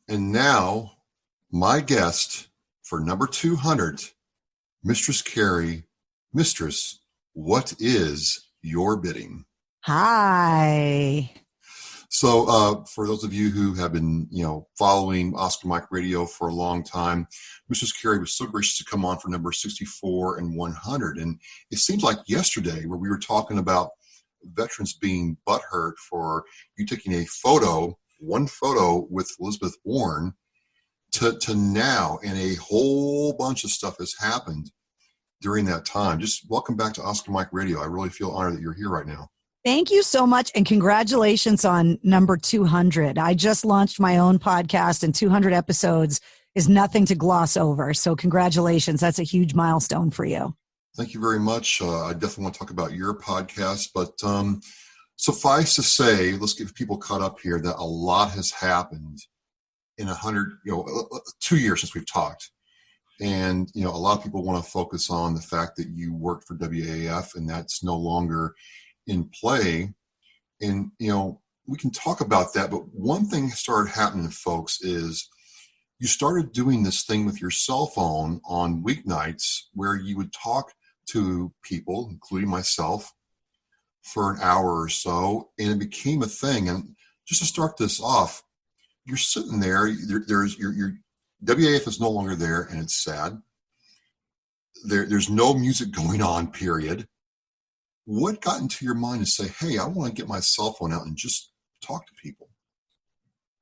And now, my guest for number 200, Mistress Carrie. Mistress, what is your bidding? Hi. So for those of you who have been, following Oscar Mike Radio for a long time, Mistress Carrie was so gracious to come on for number 64 and 100. And it seems like yesterday where we were talking about veterans being butthurt for you taking one photo with Elizabeth Warren to now, and a whole bunch of stuff has happened during that time. Just welcome back to Oscar Mike Radio. I really feel honored that you're here right now. Thank you so much, and congratulations on number 200. I just launched my own podcast, and 200 episodes is nothing to gloss over. So congratulations. That's a huge milestone for you. Thank you very much. I definitely want to talk about your podcast, but suffice to say, let's get people caught up here that a lot has happened in 2 years since we've talked. And, a lot of people want to focus on the fact that you worked for WAAF, and that's no longer in play. And, we can talk about that, but one thing started happening to folks is you started doing this thing with your cell phone on weeknights where you would talk to people, including myself, for an hour or so, and it became a thing. And just to start this off, you're sitting there's your WAF is no longer there, and it's sad. There's no music going on, period. What got into your mind to say, hey, I want to get my cell phone out and just talk to people?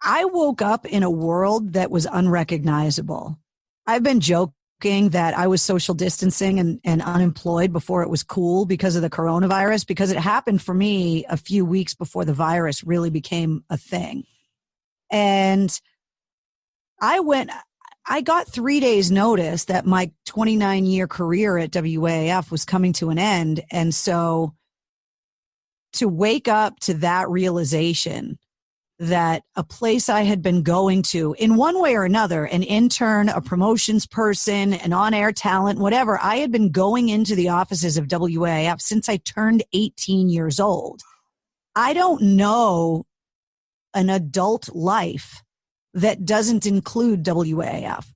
I woke up in a world that was unrecognizable. I've been joking that I was social distancing and unemployed before it was cool because of the coronavirus, because it happened for me a few weeks before the virus really became a thing. And I got 3 days notice that my 29-year career at WAAF was coming to an end. And so to wake up to that realization that a place I had been going to in one way or another, an intern, a promotions person, an on-air talent, whatever, I had been going into the offices of WAAF since I turned 18 years old. I don't know an adult life that doesn't include WAAF.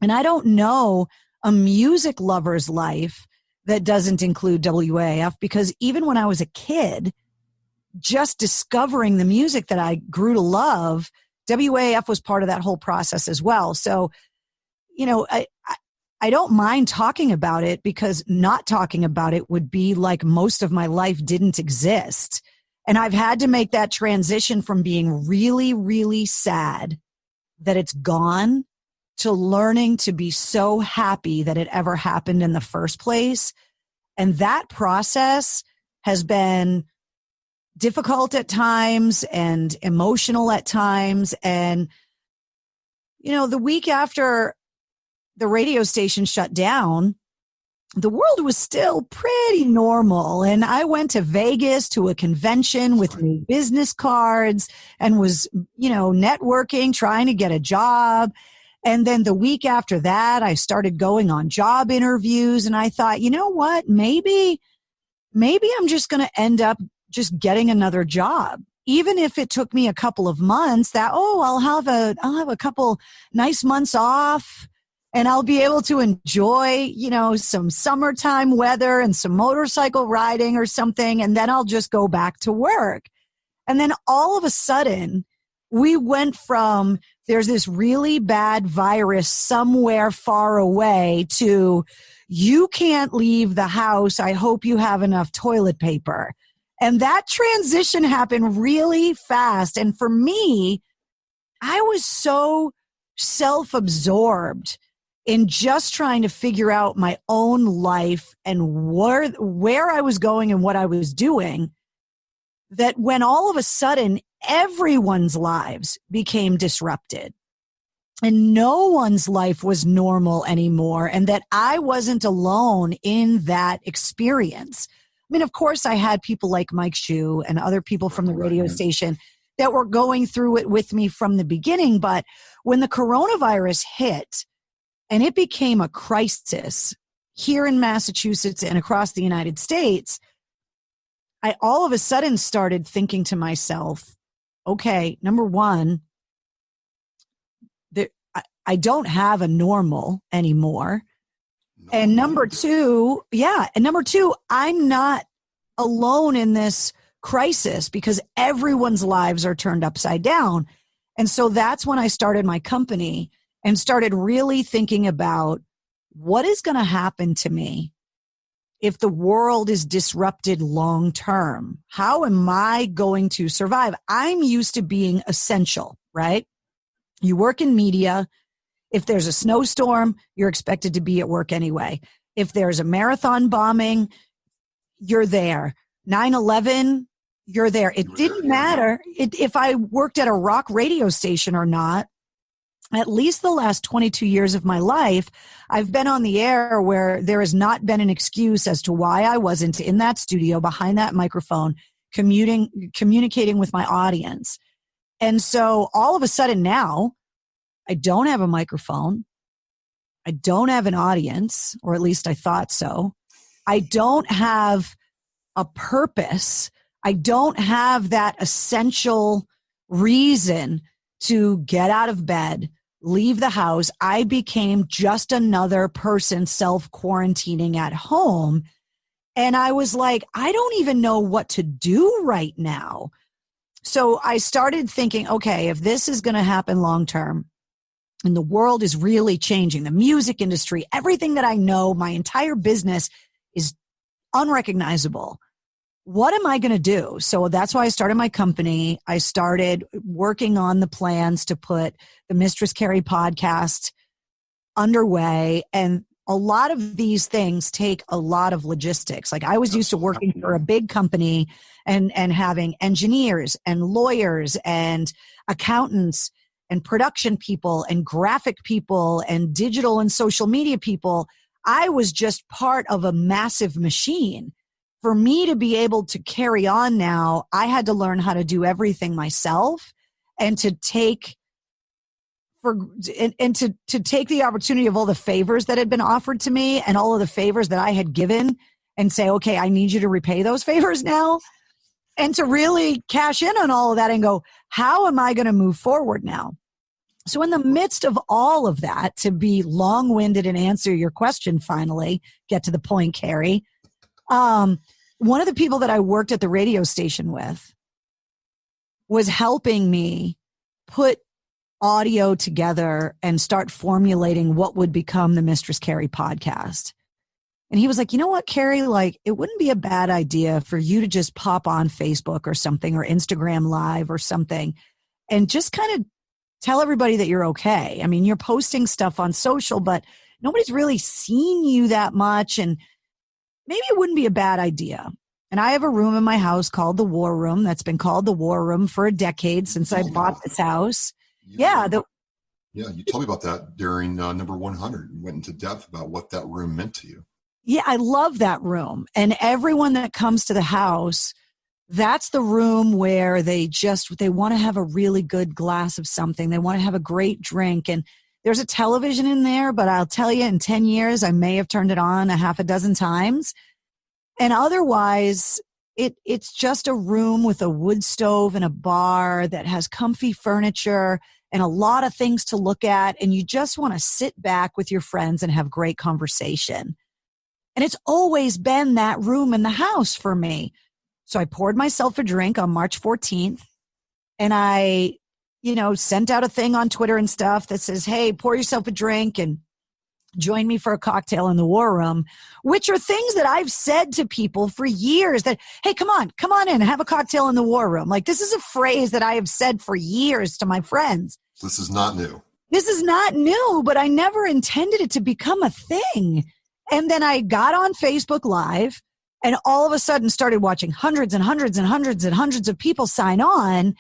And I don't know a music lover's life that doesn't include WAAF, because even when I was a kid, just discovering the music that I grew to love, WAAF was part of that whole process as well. So, I don't mind talking about it, because not talking about it would be like most of my life didn't exist. And I've had to make that transition from being really, really sad that it's gone to learning to be so happy that it ever happened in the first place. And that process has been difficult at times and emotional at times. And, the week after the radio station shut down, the world was still pretty normal. And I went to Vegas to a convention with new business cards and was, networking, trying to get a job. And then the week after that, I started going on job interviews, and I thought, you know what, maybe I'm just going to end up just getting another job. Even if it took me a couple of months, I'll have a couple nice months off, and I'll be able to enjoy, some summertime weather and some motorcycle riding or something. And then I'll just go back to work. And then all of a sudden we went from there's this really bad virus somewhere far away to you can't leave the house. I hope you have enough toilet paper. And that transition happened really fast. And for me, I was so self-absorbed in just trying to figure out my own life and where I was going and what I was doing, that when all of a sudden everyone's lives became disrupted and no one's life was normal anymore, and that I wasn't alone in that experience. I mean, of course, I had people like Mike Shue and other people from the radio station that were going through it with me from the beginning. But when the coronavirus hit, and it became a crisis here in Massachusetts and across the United States, I all of a sudden started thinking to myself, okay, number one, I don't have a normal anymore. No, And number two, I'm not alone in this crisis because everyone's lives are turned upside down. And so that's when I started my company and started really thinking about what is going to happen to me if the world is disrupted long term. How am I going to survive? I'm used to being essential, right? You work in media. If there's a snowstorm, you're expected to be at work anyway. If there's a marathon bombing, you're there. 9/11, you're there. It didn't matter if I worked at a rock radio station or not. At least the last 22 years of my life, I've been on the air where there has not been an excuse as to why I wasn't in that studio behind that microphone communicating with my audience. And so all of a sudden now, I don't have a microphone. I don't have an audience, or at least I thought so. I don't have a purpose. I don't have that essential reason to get out of bed, leave the house. I became just another person self-quarantining at home. And I was like, I don't even know what to do right now. So I started thinking, okay, if this is going to happen long term, and the world is really changing, the music industry, everything that I know, my entire business is unrecognizable. What am I going to do? So that's why I started my company. I started working on the plans to put the Mistress Carrie podcast underway. And a lot of these things take a lot of logistics. Like I was used to working for a big company and having engineers and lawyers and accountants and production people and graphic people and digital and social media people. I was just part of a massive machine. For me to be able to carry on now, I had to learn how to do everything myself and to take to take the opportunity of all the favors that had been offered to me and all of the favors that I had given and say, okay, I need you to repay those favors now. And to really cash in on all of that and go, how am I going to move forward now? So in the midst of all of that, to be long-winded and answer your question finally, get to the point, Carrie, one of the people that I worked at the radio station with was helping me put audio together and start formulating what would become the Mistress Carrie podcast. And he was like, you know what, Carrie, like it wouldn't be a bad idea for you to just pop on Facebook or something or Instagram Live or something and just kind of tell everybody that you're okay. I mean, you're posting stuff on social, but nobody's really seen you that much. And maybe it wouldn't be a bad idea. And I have a room in my house called the War Room that's been called the War Room for a decade since I bought this house. Yeah, you told me about that during number 100. You went into depth about what that room meant to you. Yeah, I love that room. And everyone that comes to the house, that's the room where they want to have a really good glass of something. They want to have a great drink. And there's a television in there, but I'll tell you in 10 years, I may have turned it on a half a dozen times. And otherwise, it's just a room with a wood stove and a bar that has comfy furniture and a lot of things to look at. And you just want to sit back with your friends and have great conversation. And it's always been that room in the house for me. So I poured myself a drink on March 14th and I, sent out a thing on Twitter and stuff that says, hey, pour yourself a drink and join me for a cocktail in the War Room, which are things that I've said to people for years that, hey, come on in, have a cocktail in the War Room. Like this is a phrase that I have said for years to my friends. This is not new. This is not new, but I never intended it to become a thing. And then I got on Facebook Live and all of a sudden started watching hundreds and hundreds and hundreds and hundreds of people sign on.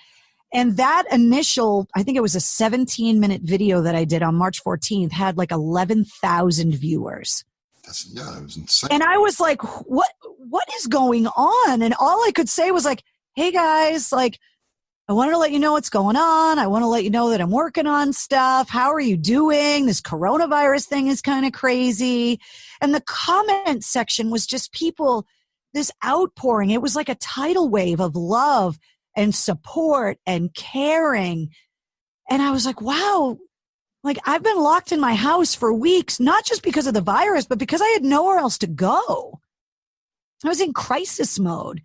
And that initial, I think it was a 17-minute video that I did on March 14th, had like 11,000 viewers. It was insane. And I was like, what is going on? And all I could say was like, hey guys, like, I wanted to let you know what's going on. I want to let you know that I'm working on stuff. How are you doing? This coronavirus thing is kind of crazy. And the comment section was just people, this outpouring. It was like a tidal wave of love and support and caring. And I was like, wow, Like, I've been locked in my house for weeks, not just because of the virus, but because I had nowhere else to go. I was in crisis mode.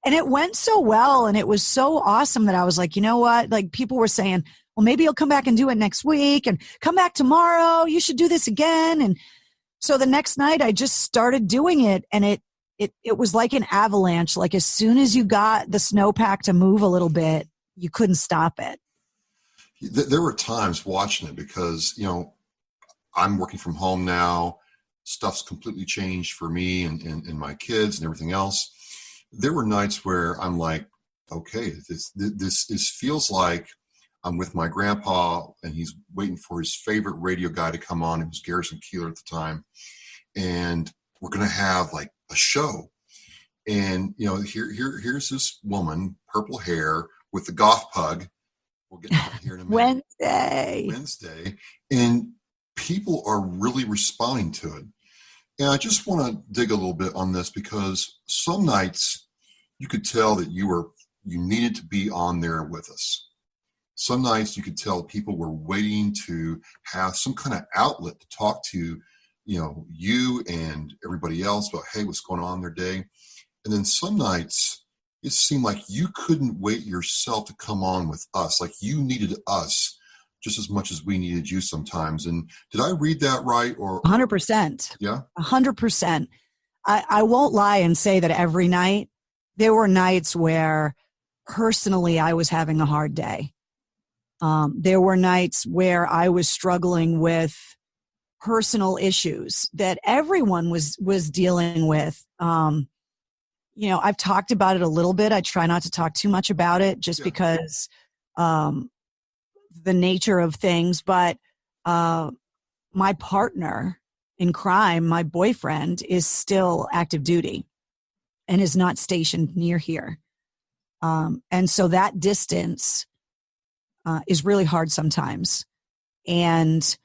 And it went so well, and it was so awesome that I was like, you know what? Like, people were saying, well, maybe you'll come back and do it next week, and come back tomorrow. You should do this again. And so the next night I just started doing it, and it was like an avalanche. Like, as soon as you got the snowpack to move a little bit, you couldn't stop it. There were times watching it because, I'm working from home now. Stuff's completely changed for me and my kids and everything else. There were nights where I'm like, okay, this feels like I'm with my grandpa and he's waiting for his favorite radio guy to come on. It was Garrison Keeler at the time. And we're going to have like a show. And, here's this woman, purple hair with the goth pug. We'll get to that here in a minute. Wednesday. And people are really responding to it. And I just want to dig a little bit on this because some nights you could tell that you needed to be on there with us. Some nights you could tell people were waiting to have some kind of outlet to talk to, you and everybody else about, hey, what's going on in their day. And then some nights it seemed like you couldn't wait yourself to come on with us. Like you needed us just as much as we needed you sometimes. And did I read that right? Or 100%. Yeah. 100%. I won't lie and say that every night. There were nights where personally I was having a hard day. There were nights where I was struggling with personal issues that everyone was dealing with. I've talked about it a little bit. I try not to talk too much about it just because the nature of things. But my partner in crime, my boyfriend, is still active duty and is not stationed near here. And so that distance is really hard sometimes. And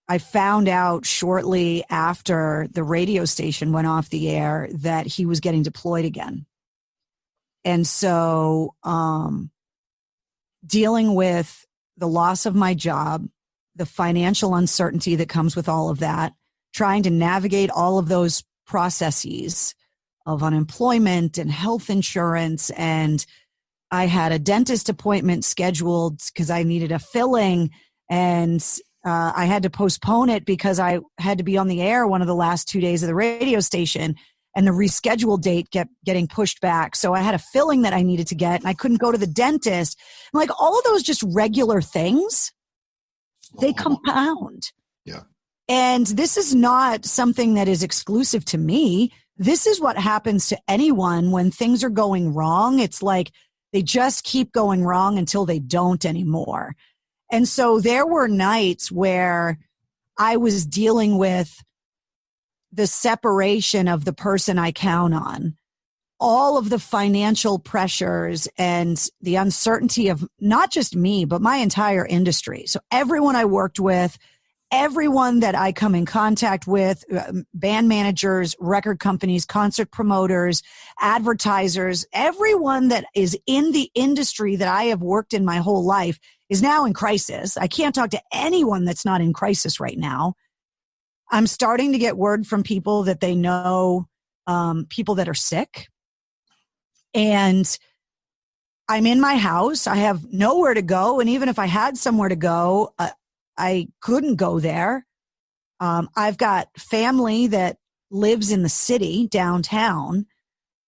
I found out shortly after the radio station went off the air that he was getting deployed again. And so dealing with the loss of my job, the financial uncertainty that comes with all of that, trying to navigate all of those processes of unemployment and health insurance. And I had a dentist appointment scheduled because I needed a filling, and I had to postpone it because I had to be on the air one of the last 2 days of the radio station, and the rescheduled date kept getting pushed back. So I had a filling that I needed to get, and I couldn't go to the dentist. And like all of those just regular things, they compound. Yeah. And this is not something that is exclusive to me. This is what happens to anyone when things are going wrong. It's like they just keep going wrong until they don't anymore. And so there were nights where I was dealing with the separation of the person I count on, all of the financial pressures and the uncertainty of not just me, but my entire industry. So everyone I worked with, everyone that I come in contact with, band managers, record companies, concert promoters, advertisers, everyone that is in the industry that I have worked in my whole life is now in crisis. I can't talk to anyone that's not in crisis right now. I'm starting to get word from people that they know people that are sick. And I'm in my house. I have nowhere to go. And even if I had somewhere to go, I couldn't go there. I've got family that lives in the city downtown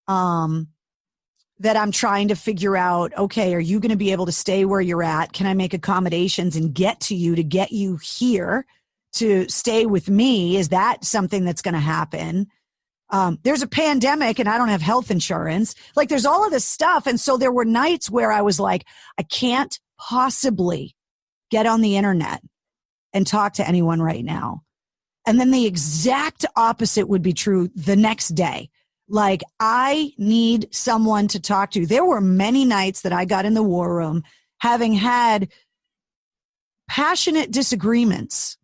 that I'm trying to figure out, okay, are you going to be able to stay where you're at? Can I make accommodations and get to get you here to stay with me? Is that something that's going to happen? There's a pandemic and I don't have health insurance. Like there's all of this stuff. And so there were nights where I was like, I can't possibly get on the internet and talk to anyone right now. And then the exact opposite would be true the next day. Like I need someone to talk to. There were many nights that I got in the war room having had passionate disagreements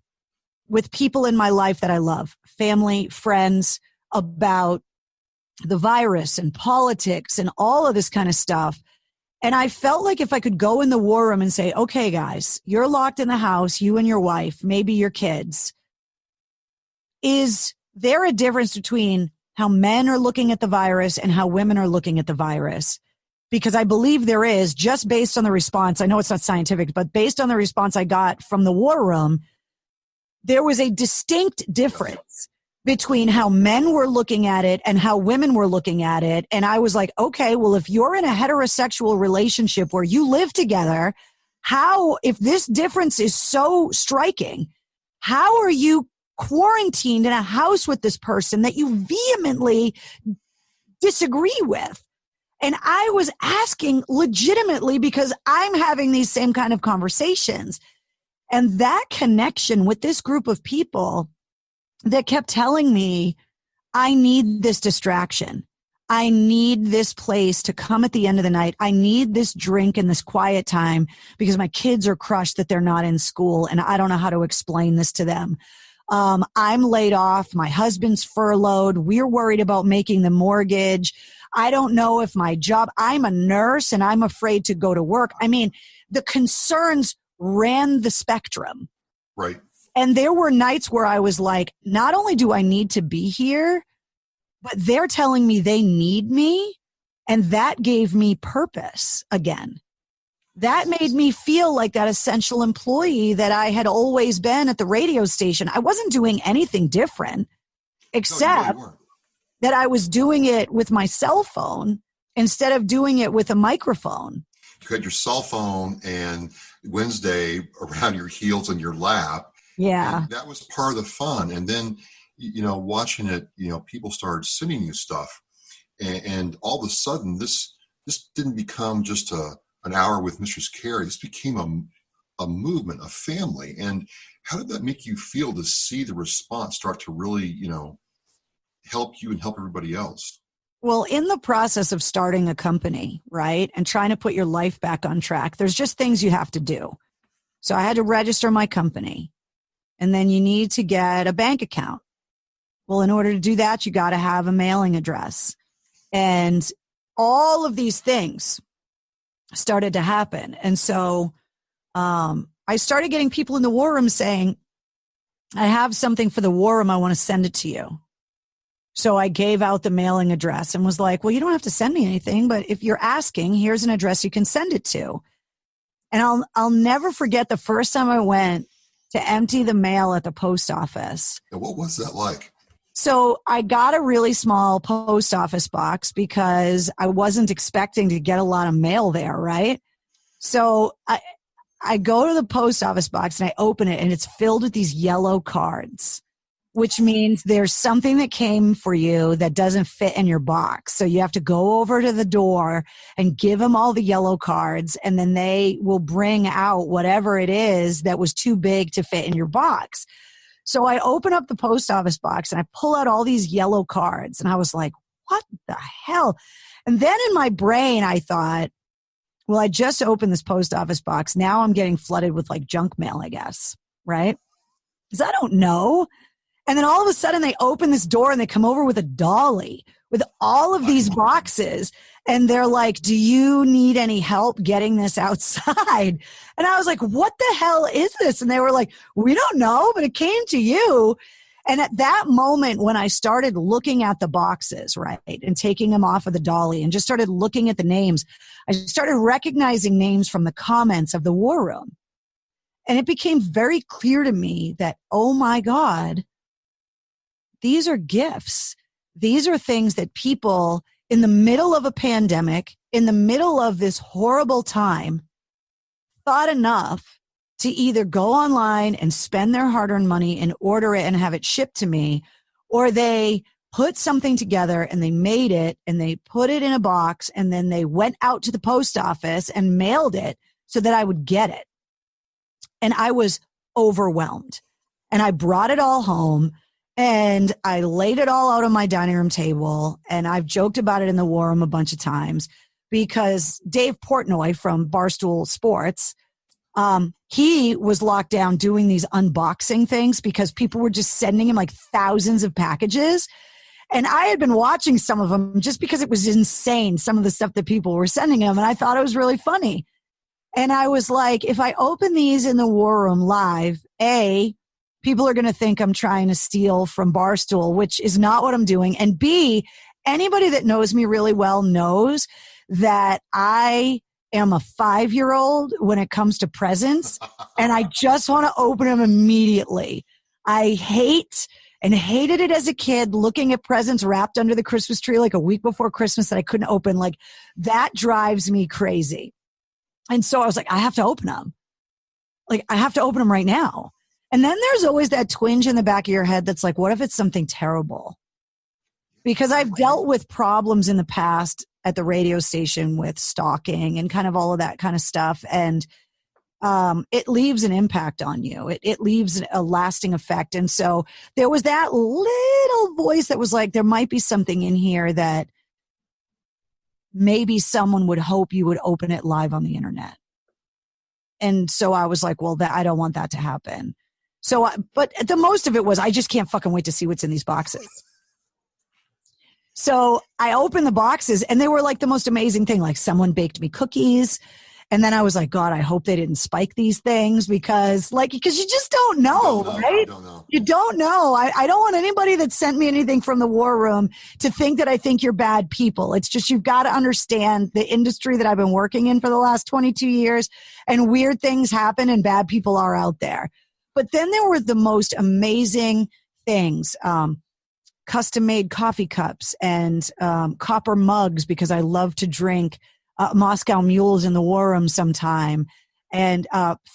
with people in my life that I love, family, friends, about the virus and politics and all of this kind of stuff. And I felt like if I could go in the war room and say, okay, guys, you're locked in the house, you and your wife, maybe your kids. Is there a difference between how men are looking at the virus and how women are looking at the virus? Because I believe there is, just based on the response. I know it's not scientific, but based on the response I got from the war room, there was a distinct difference between how men were looking at it and how women were looking at it. And I was like, okay, well, if you're in a heterosexual relationship where you live together, if this difference is so striking, how are you quarantined in a house with this person that you vehemently disagree with? And I was asking legitimately because I'm having these same kind of conversations. And that connection with this group of people that kept telling me, I need this distraction. I need this place to come at the end of the night. I need this drink and this quiet time because my kids are crushed that they're not in school and I don't know how to explain this to them. I'm laid off. My husband's furloughed. We're worried about making the mortgage. I don't know if my job, I'm a nurse and I'm afraid to go to work. I mean, the concerns ran the spectrum. Right. And there were nights where I was like, not only do I need to be here, but they're telling me they need me. And that gave me purpose again. That made me feel like that essential employee that I had always been at the radio station. I wasn't doing anything different, except that I was doing it with my cell phone instead of doing it with a microphone. You had your cell phone and Wednesday around your heels in your lap. Yeah. And that was part of the fun. And then, watching it, people started sending you stuff. And all of a sudden, this didn't become just an hour with Mistress Carrie. This became a movement, a family. And how did that make you feel to see the response start to really, help you and help everybody else? Well, in the process of starting a company, right, and trying to put your life back on track, there's just things you have to do. So I had to register my company. And then you need to get a bank account. Well, in order to do that, you got to have a mailing address. And all of these things started to happen. And so I started getting people in the war room saying, I have something for the war room. I want to send it to you. So I gave out the mailing address and was like, well, you don't have to send me anything, but if you're asking, here's an address you can send it to. And I'll never forget the first time I went to empty the mail at the post office. What was that like? So I got a really small post office box because I wasn't expecting to get a lot of mail there, right? So I go to the post office box and I open it and it's filled with these yellow cards, which means there's something that came for you that doesn't fit in your box. So you have to go over to the door and give them all the yellow cards, and then they will bring out whatever it is that was too big to fit in your box. So I open up the post office box and I pull out all these yellow cards, and I was like, what the hell? And then in my brain, I thought, well, I just opened this post office box. Now I'm getting flooded with like junk mail, I guess, right? Because I don't know. And then all of a sudden they open this door and they come over with a dolly with all of these boxes. And they're like, do you need any help getting this outside? And I was like, what the hell is this? And they were like, we don't know, but it came to you. And at that moment, when I started looking at the boxes, right, and taking them off of the dolly and just started looking at the names, I started recognizing names from the comments of the war room. And it became very clear to me that, oh my God, these are gifts. These are things that people in the middle of a pandemic, in the middle of this horrible time, thought enough to either go online and spend their hard-earned money and order it and have it shipped to me, or they put something together and they made it and they put it in a box and then they went out to the post office and mailed it so that I would get it. And I was overwhelmed. And I brought it all home. And I laid it all out on my dining room table, and I've joked about it in the war room a bunch of times because Dave Portnoy from Barstool Sports, he was locked down doing these unboxing things because people were just sending him like thousands of packages. And I had been watching some of them just because it was insane, some of the stuff that people were sending him. And I thought it was really funny. And I was like, if I open these in the War Room live, A, people are going to think I'm trying to steal from Barstool, which is not what I'm doing. And B, anybody that knows me really well knows that I am a 5-year-old when it comes to presents, and I just want to open them immediately. I hated it as a kid, looking at presents wrapped under the Christmas tree like a week before Christmas that I couldn't open. Like, that drives me crazy. And so I was like, I have to open them. Like, I have to open them right now. And then there's always that twinge in the back of your head that's like, what if it's something terrible? Because I've dealt with problems in the past at the radio station with stalking and kind of all of that kind of stuff. And it leaves an impact on you. It leaves a lasting effect. And so there was that little voice that was like, there might be something in here that maybe someone would hope you would open it live on the internet. And so I was like, well, I don't want that to happen. So, but the most of it was, I just can't fucking wait to see what's in these boxes. So I opened the boxes and they were like the most amazing thing. Like, someone baked me cookies. And then I was like, God, I hope they didn't spike these things because you just don't know, right? You don't know. I don't want anybody that sent me anything from the War Room to think that I think you're bad people. It's just, you've got to understand the industry that I've been working in for the last 22 years, and weird things happen and bad people are out there. But then there were the most amazing things. Custom-made coffee cups and copper mugs, because I love to drink Moscow Mules in the War Room sometime, and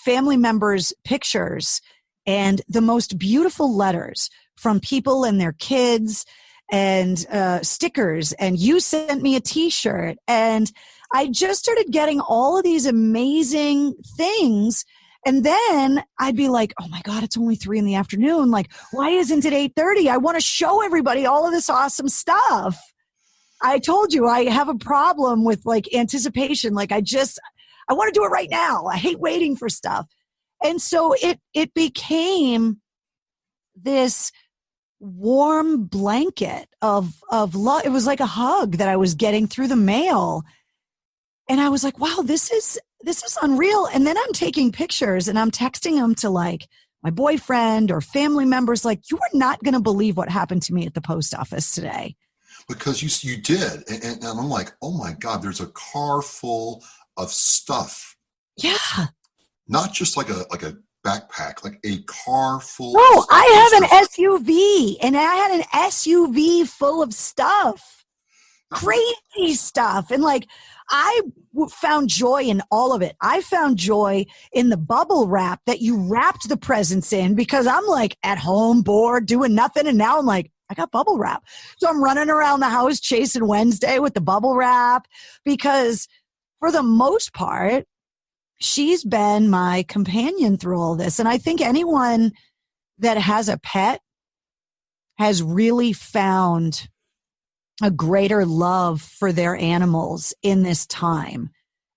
family members' pictures, and the most beautiful letters from people and their kids, and stickers, and you sent me a t-shirt. And I just started getting all of these amazing things. And then I'd be like, oh my God, it's only 3 p.m. Like, why isn't it 8:30? I want to show everybody all of this awesome stuff. I told you I have a problem with like anticipation. Like, I want to do it right now. I hate waiting for stuff. And so it became this warm blanket of love. It was like a hug that I was getting through the mail. And I was like, wow, this is unreal. And then I'm taking pictures and I'm texting them to like my boyfriend or family members. Like, you are not going to believe what happened to me at the post office today. Because you did. And I'm like, oh my God, there's a car full of stuff. Yeah. Not just like a backpack, like a car full No, of stuff. I have an SUV, and I had an SUV full of stuff. Crazy stuff. And like, I found joy in all of it. I found joy in the bubble wrap that you wrapped the presents in, because I'm like at home, bored, doing nothing. And now I'm like, I got bubble wrap. So I'm running around the house chasing Wednesday with the bubble wrap, because for the most part, she's been my companion through all this. And I think anyone that has a pet has really found a greater love for their animals in this time,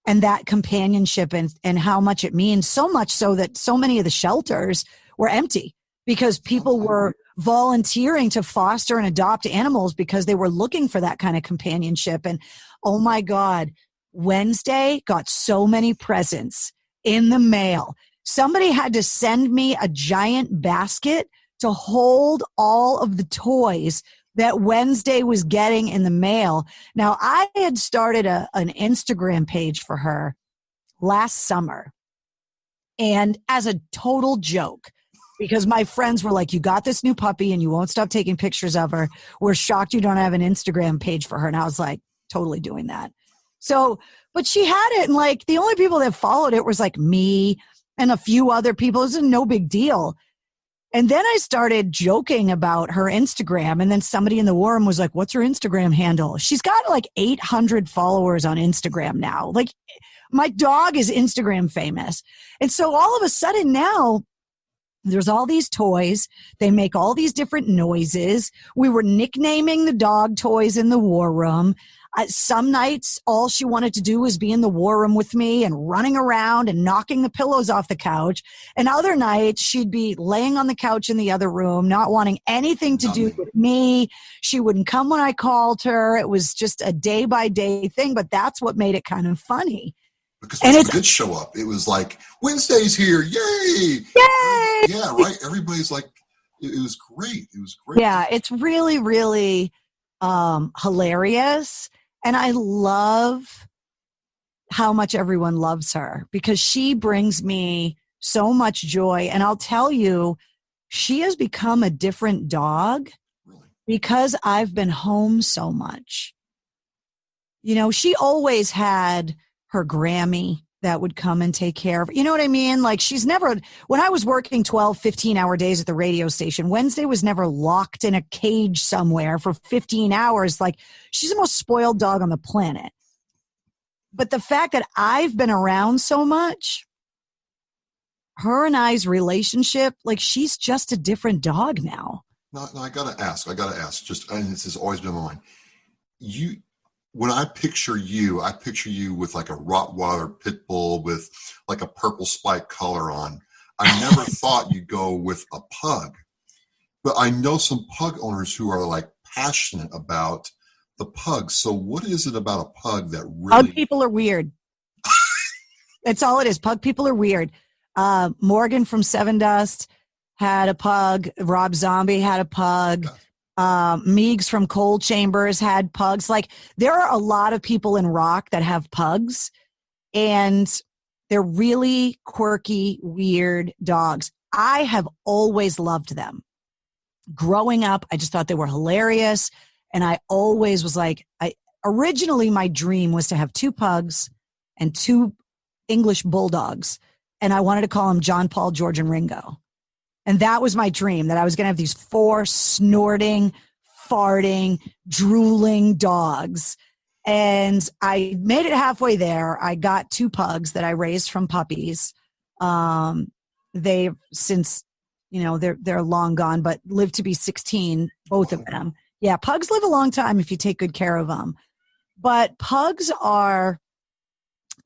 and that companionship and how much it means, so much so that so many of the shelters were empty because people were volunteering to foster and adopt animals because they were looking for that kind of companionship. And oh my God, Wednesday got so many presents in the mail. Somebody had to send me a giant basket to hold all of the toys that Wednesday was getting in the mail. Now, I had started an Instagram page for her last summer, and as a total joke, because my friends were like, you got this new puppy and you won't stop taking pictures of her. We're shocked you don't have an Instagram page for her. And I was like, totally doing that. So, but she had it, and like the only people that followed it was like me and a few other people. It was no big deal. And then I started joking about her Instagram, and then somebody in the War Room was like, what's her Instagram handle? She's got like 800 followers on Instagram now. Like, my dog is Instagram famous. And so all of a sudden now, there's all these toys. They make all these different noises. We were nicknaming the dog toys in the War Room. Some nights, all she wanted to do was be in the war room with me and running around and knocking the pillows off the couch. And other nights, she'd be laying on the couch in the other room, not wanting anything to do with me. She wouldn't come when I called her. It was just a day-by-day thing, but that's what made it kind of funny. Because when she did show up, it was like, Wednesday's here, yay! Yay! Yeah, right? Everybody's like, it was great. It was great. Yeah, it's really, really hilarious. And I love how much everyone loves her because she brings me so much joy. And I'll tell you, she has become a different dog because I've been home so much. You know, she always had her Grammy that would come and take care of her. You know what I mean? Like she's never, when I was working 12, 15-hour days at the radio station, Wednesday was never locked in a cage somewhere for 15 hours. Like she's the most spoiled dog on the planet. But the fact that I've been around so much, her and I's relationship, like she's just a different dog now. No, I gotta ask, just, and this has always been mine. When I picture you with like a Rottweiler pit bull with like a purple spike collar on. I never thought you'd go with a pug, but I know some pug owners who are like passionate about the pug. So what is it about a pug that really? Pug people are weird. That's all it is. Pug people are weird. Morgan from Seven Dust had a pug. Rob Zombie had a pug. Yeah. Meigs from Cold Chambers had pugs. Like there are a lot of people in rock that have pugs and they're really quirky, weird dogs. I have always loved them. Growing up, I just thought they were hilarious. And I always was like, originally my dream was to have 2 pugs and 2 English bulldogs. And I wanted to call them John, Paul, George, and Ringo. And that was my dream, that I was going to have these 4 snorting, farting, drooling dogs. And I made it halfway there. I got 2 pugs that I raised from puppies. They've since, they're long gone, but lived to be 16, both of them. Yeah, pugs live a long time if you take good care of them. But pugs are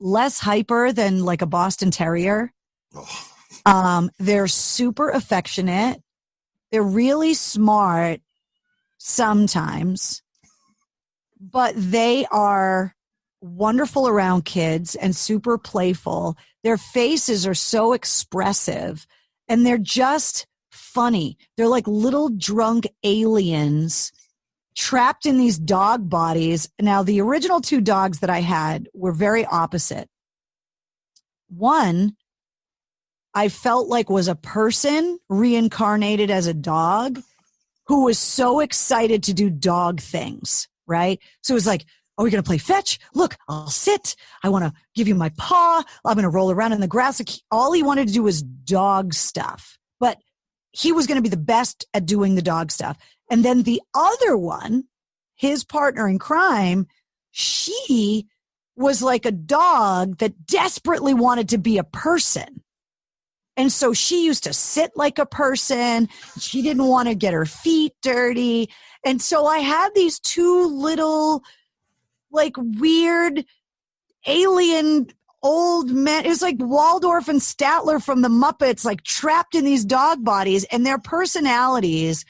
less hyper than like a Boston Terrier. Oh. They're super affectionate. They're really smart sometimes, but they are wonderful around kids and super playful. Their faces are so expressive and they're just funny. They're like little drunk aliens trapped in these dog bodies. Now, the original 2 dogs that I had were very opposite. One, I felt like was a person reincarnated as a dog who was so excited to do dog things, right? So it was like, are we going to play fetch? Look, I'll sit. I want to give you my paw. I'm going to roll around in the grass. Like, all he wanted to do was dog stuff, but he was going to be the best at doing the dog stuff. And then the other one, his partner in crime, she was like a dog that desperately wanted to be a person. And so she used to sit like a person. She didn't want to get her feet dirty. And so I had these 2 little, like, weird alien old men. It was like Waldorf and Statler from the Muppets, like trapped in these dog bodies. And their personalities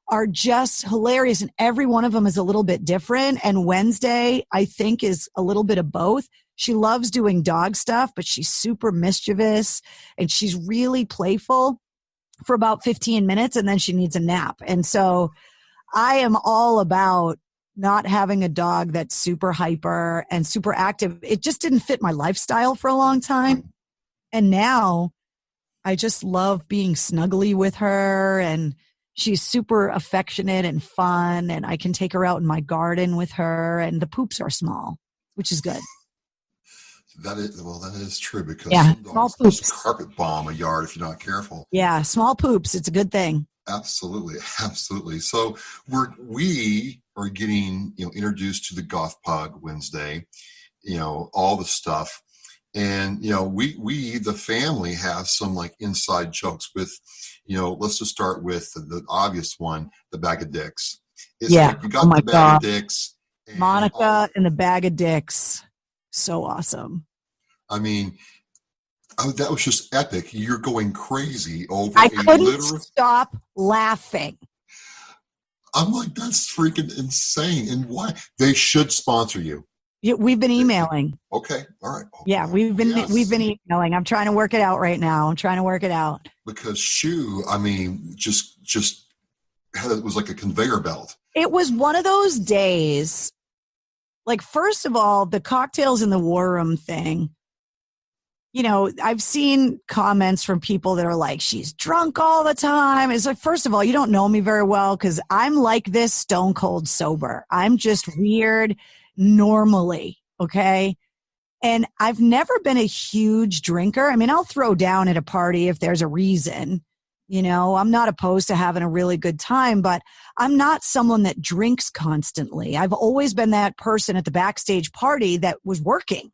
are just hilarious. And every one of them is a little bit different. And Wednesday, I think, is a little bit of both. She loves doing dog stuff, but she's super mischievous and she's really playful for about 15 minutes and then she needs a nap. And so I am all about not having a dog that's super hyper and super active. It just didn't fit my lifestyle for a long time. And now I just love being snuggly with her and she's super affectionate and fun and I can take her out in my garden with her and the poops are small, which is good. That is true because some dogs just carpet bomb a yard if you're not careful. Yeah, small poops. It's a good thing. Absolutely. So we are getting introduced to the Goth Pug Wednesday, all the stuff, and we the family have some like inside jokes with, let's just start with the obvious one, the bag of dicks. It's like you got the bag of dicks. And Monica and the bag of dicks. So awesome. I mean, that was just epic. You're going crazy over I a couldn't literal. stop laughing. I'm like, that's freaking insane. And why? They should sponsor you. Yeah, we've been emailing. Okay. All right. Yeah, we've been emailing. I'm trying to work it out right now. Because I mean, just it was like a conveyor belt. It was one of those days. Like, first of all, the cocktails in the war room thing. You know, I've seen comments from people that are like, she's drunk all the time. It's like, first of all, you don't know me very well because I'm like this stone cold sober. I'm just weird normally. Okay. And I've never been a huge drinker. I mean, I'll throw down at a party if there's a reason. You know, I'm not opposed to having a really good time, but I'm not someone that drinks constantly. I've always been that person at the backstage party that was working.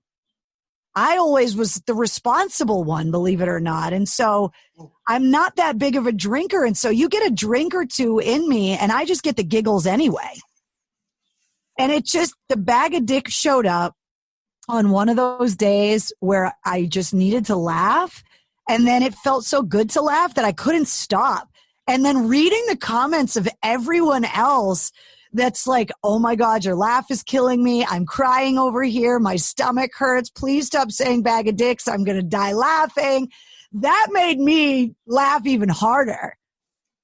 I always was the responsible one, believe it or not. And so I'm not that big of a drinker. And so you get a drink or two in me and I just get the giggles anyway. And it just, the bag of dicks showed up on one of those days where I just needed to laugh. And then it felt so good to laugh that I couldn't stop. And then reading the comments of everyone else that's like, oh my God, your laugh is killing me. I'm crying over here. My stomach hurts. Please stop saying bag of dicks. I'm going to die laughing. That made me laugh even harder.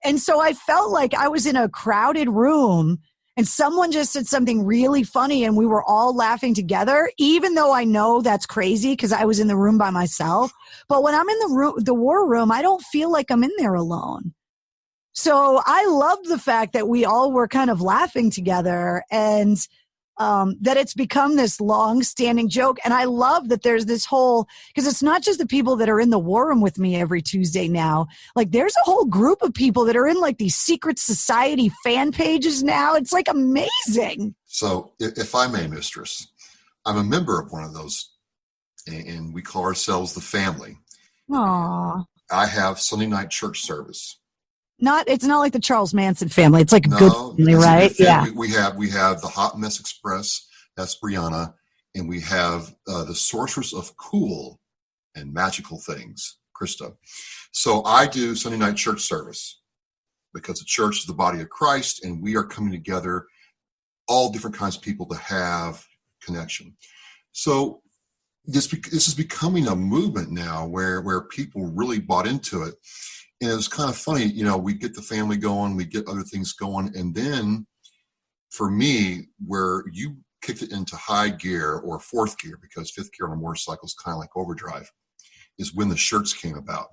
And so I felt like I was in a crowded room and someone just said something really funny and we were all laughing together, even though I know that's crazy because I was in the room by myself. But when I'm in the war room, I don't feel like I'm in there alone. So I love the fact that we all were kind of laughing together and that it's become this long-standing joke. And I love that there's this whole, because it's not just the people that are in the war room with me every Tuesday now. Like there's a whole group of people that are in like these secret society fan pages now. It's like amazing. So if I may, Mistress, I'm a member of one of those and we call ourselves the family. Aww. I have Sunday night church service. It's not like the Charles Manson family. It's like a good family, right? Good family. Yeah. We have the Hot Mess Express. That's Brianna. And we have the Sorceress of Cool and Magical Things, Krista. So I do Sunday night church service because the church is the body of Christ and we are coming together, all different kinds of people to have connection. So this is becoming a movement now where people really bought into it. And it was kind of funny, you know, we get the family going, we get other things going. And then for me, where you kicked it into high gear or fourth gear, because fifth gear on a motorcycle is kind of like overdrive, is when the shirts came about.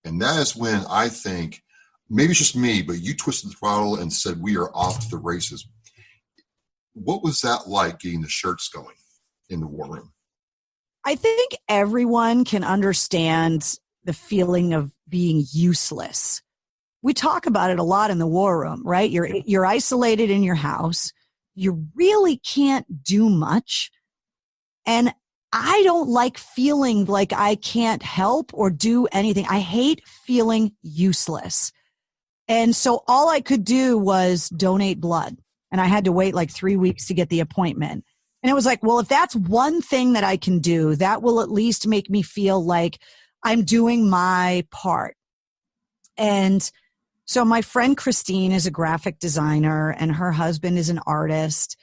And that is when I think, maybe it's just me, but you twisted the throttle and said, we are off to the races. What was that like getting the shirts going in the war room? I think everyone can understand the feeling of being useless. We talk about it a lot in the war room, right? You're isolated in your house. You really can't do much. And I don't like feeling like I can't help or do anything. I hate feeling useless. And so all I could do was donate blood. And I had to wait like 3 weeks to get the appointment. And it was like, well, if that's one thing that I can do, that will at least make me feel like I'm doing my part. And so my friend Christine is a graphic designer and her husband is an artist.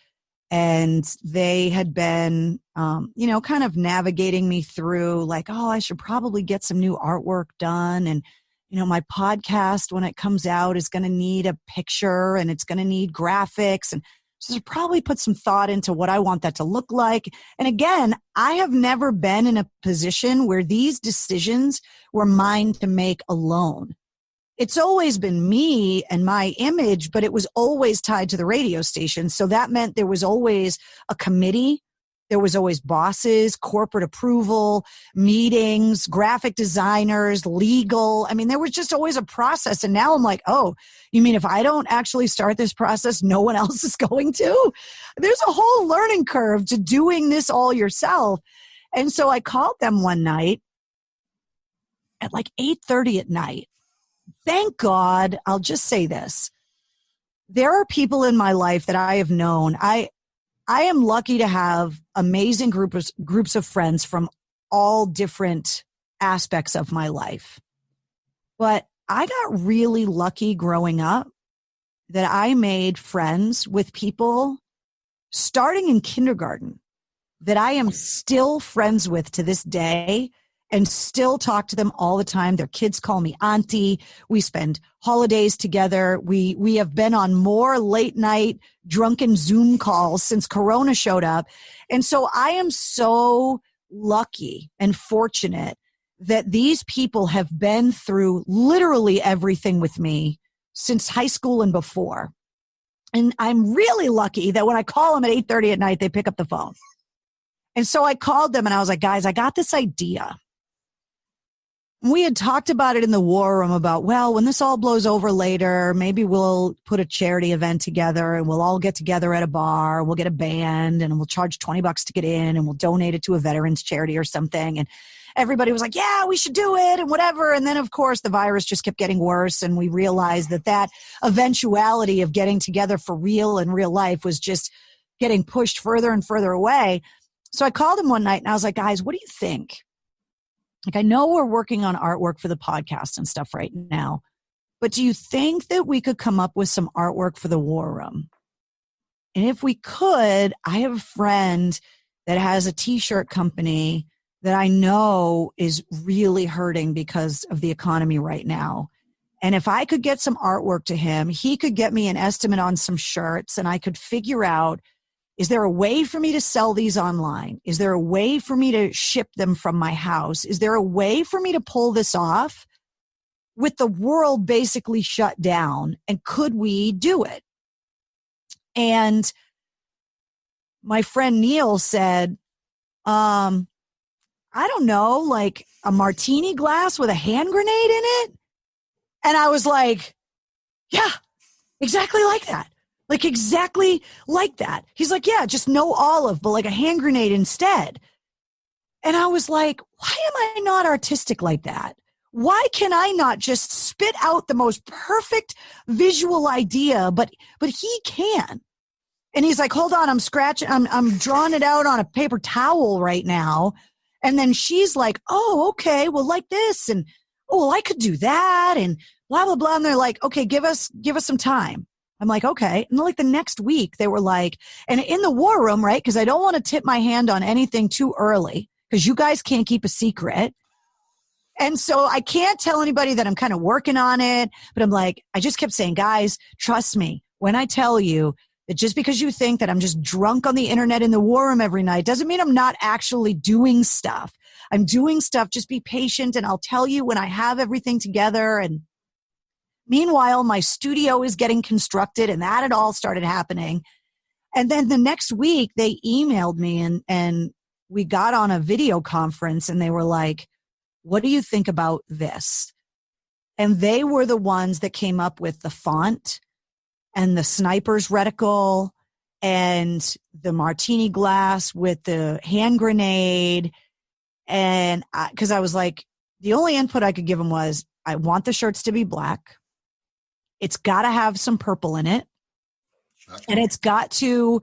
And they had been, kind of navigating me through like, oh, I should probably get some new artwork done. And, my podcast, when it comes out, is going to need a picture and it's going to need graphics. And so I probably put some thought into what I want that to look like. And again, I have never been in a position where these decisions were mine to make alone. It's always been me and my image, but it was always tied to the radio station. So that meant there was always a committee. There was always bosses, corporate approval, meetings, graphic designers, legal. I mean, there was just always a process. And now I'm like, oh, you mean if I don't actually start this process, no one else is going to? There's a whole learning curve to doing this all yourself. And so I called them one night at like 8:30 at night. Thank God, I'll just say this. There are people in my life that I have known. I am lucky to have amazing groups of friends from all different aspects of my life. But I got really lucky growing up that I made friends with people starting in kindergarten that I am still friends with to this day and still talk to them all the time. Their kids call me auntie. We spend holidays together. We have been on more late night drunken Zoom calls since Corona showed up. And so I am so lucky and fortunate that these people have been through literally everything with me since high school and before. And I'm really lucky that when I call them at 8:30 at night, they pick up the phone. And so I called them and I was like, guys, I got this idea. We had talked about it in the war room about, well, when this all blows over later, maybe we'll put a charity event together and we'll all get together at a bar. We'll get a band and we'll charge $20 to get in and we'll donate it to a veterans charity or something. And everybody was like, yeah, we should do it and whatever. And then, of course, the virus just kept getting worse. And we realized that eventuality of getting together for real in real life was just getting pushed further and further away. So I called him one night and I was like, guys, what do you think? Like, I know we're working on artwork for the podcast and stuff right now, but do you think that we could come up with some artwork for the war room? And if we could, I have a friend that has a t-shirt company that I know is really hurting because of the economy right now. And if I could get some artwork to him, he could get me an estimate on some shirts and I could figure out, is there a way for me to sell these online? Is there a way for me to ship them from my house? Is there a way for me to pull this off with the world basically shut down? And could we do it? And my friend Neil said, I don't know, like a martini glass with a hand grenade in it. And I was like, yeah, exactly like that. Like exactly like that. He's like, yeah, just no olive, but like a hand grenade instead. And I was like, why am I not artistic like that? Why can I not just spit out the most perfect visual idea, but he can. And he's like, hold on, I'm drawing it out on a paper towel right now. And then she's like, oh, okay, well, like this. And, oh, well, I could do that. And blah, blah, blah. And they're like, okay, give us some time. I'm like, okay. And like the next week they were like, and in the war room, right? Because I don't want to tip my hand on anything too early because you guys can't keep a secret. And so I can't tell anybody that I'm kind of working on it. But I'm like, I just kept saying, guys, trust me. When I tell you that just because you think that I'm just drunk on the internet in the war room every night doesn't mean I'm not actually doing stuff. I'm doing stuff. Just be patient. And I'll tell you when I have everything together. And meanwhile, my studio is getting constructed and that had all started happening. And then the next week they emailed me and we got on a video conference and they were like, what do you think about this? And they were the ones that came up with the font and the sniper's reticle and the martini glass with the hand grenade. And because I was like, the only input I could give them was, I want the shirts to be black. It's got to have some purple in it. And it's got to,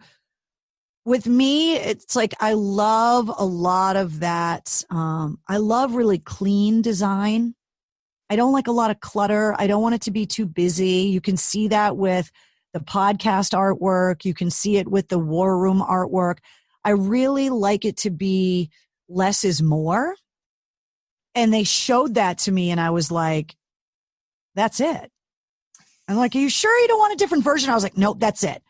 with me, it's like I love a lot of that. I love really clean design. I don't like a lot of clutter. I don't want it to be too busy. You can see that with the podcast artwork. You can see it with the war room artwork. I really like it to be less is more. And they showed that to me and I was like, that's it. I'm like, are you sure you don't want a different version? I was like, nope, that's it.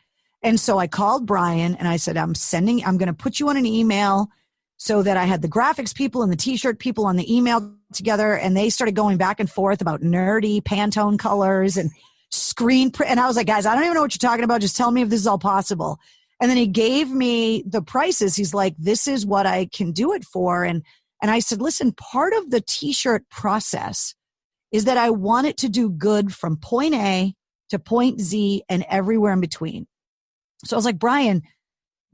And so I called Brian and I said, I'm going to put you on an email so that I had the graphics people and the t-shirt people on the email together. And they started going back and forth about nerdy Pantone colors and screen print. And I was like, guys, I don't even know what you're talking about. Just tell me if this is all possible. And then he gave me the prices. He's like, this is what I can do it for. And I said, listen, part of the t-shirt process is that I want it to do good from point A to point Z and everywhere in between. So I was like, Brian,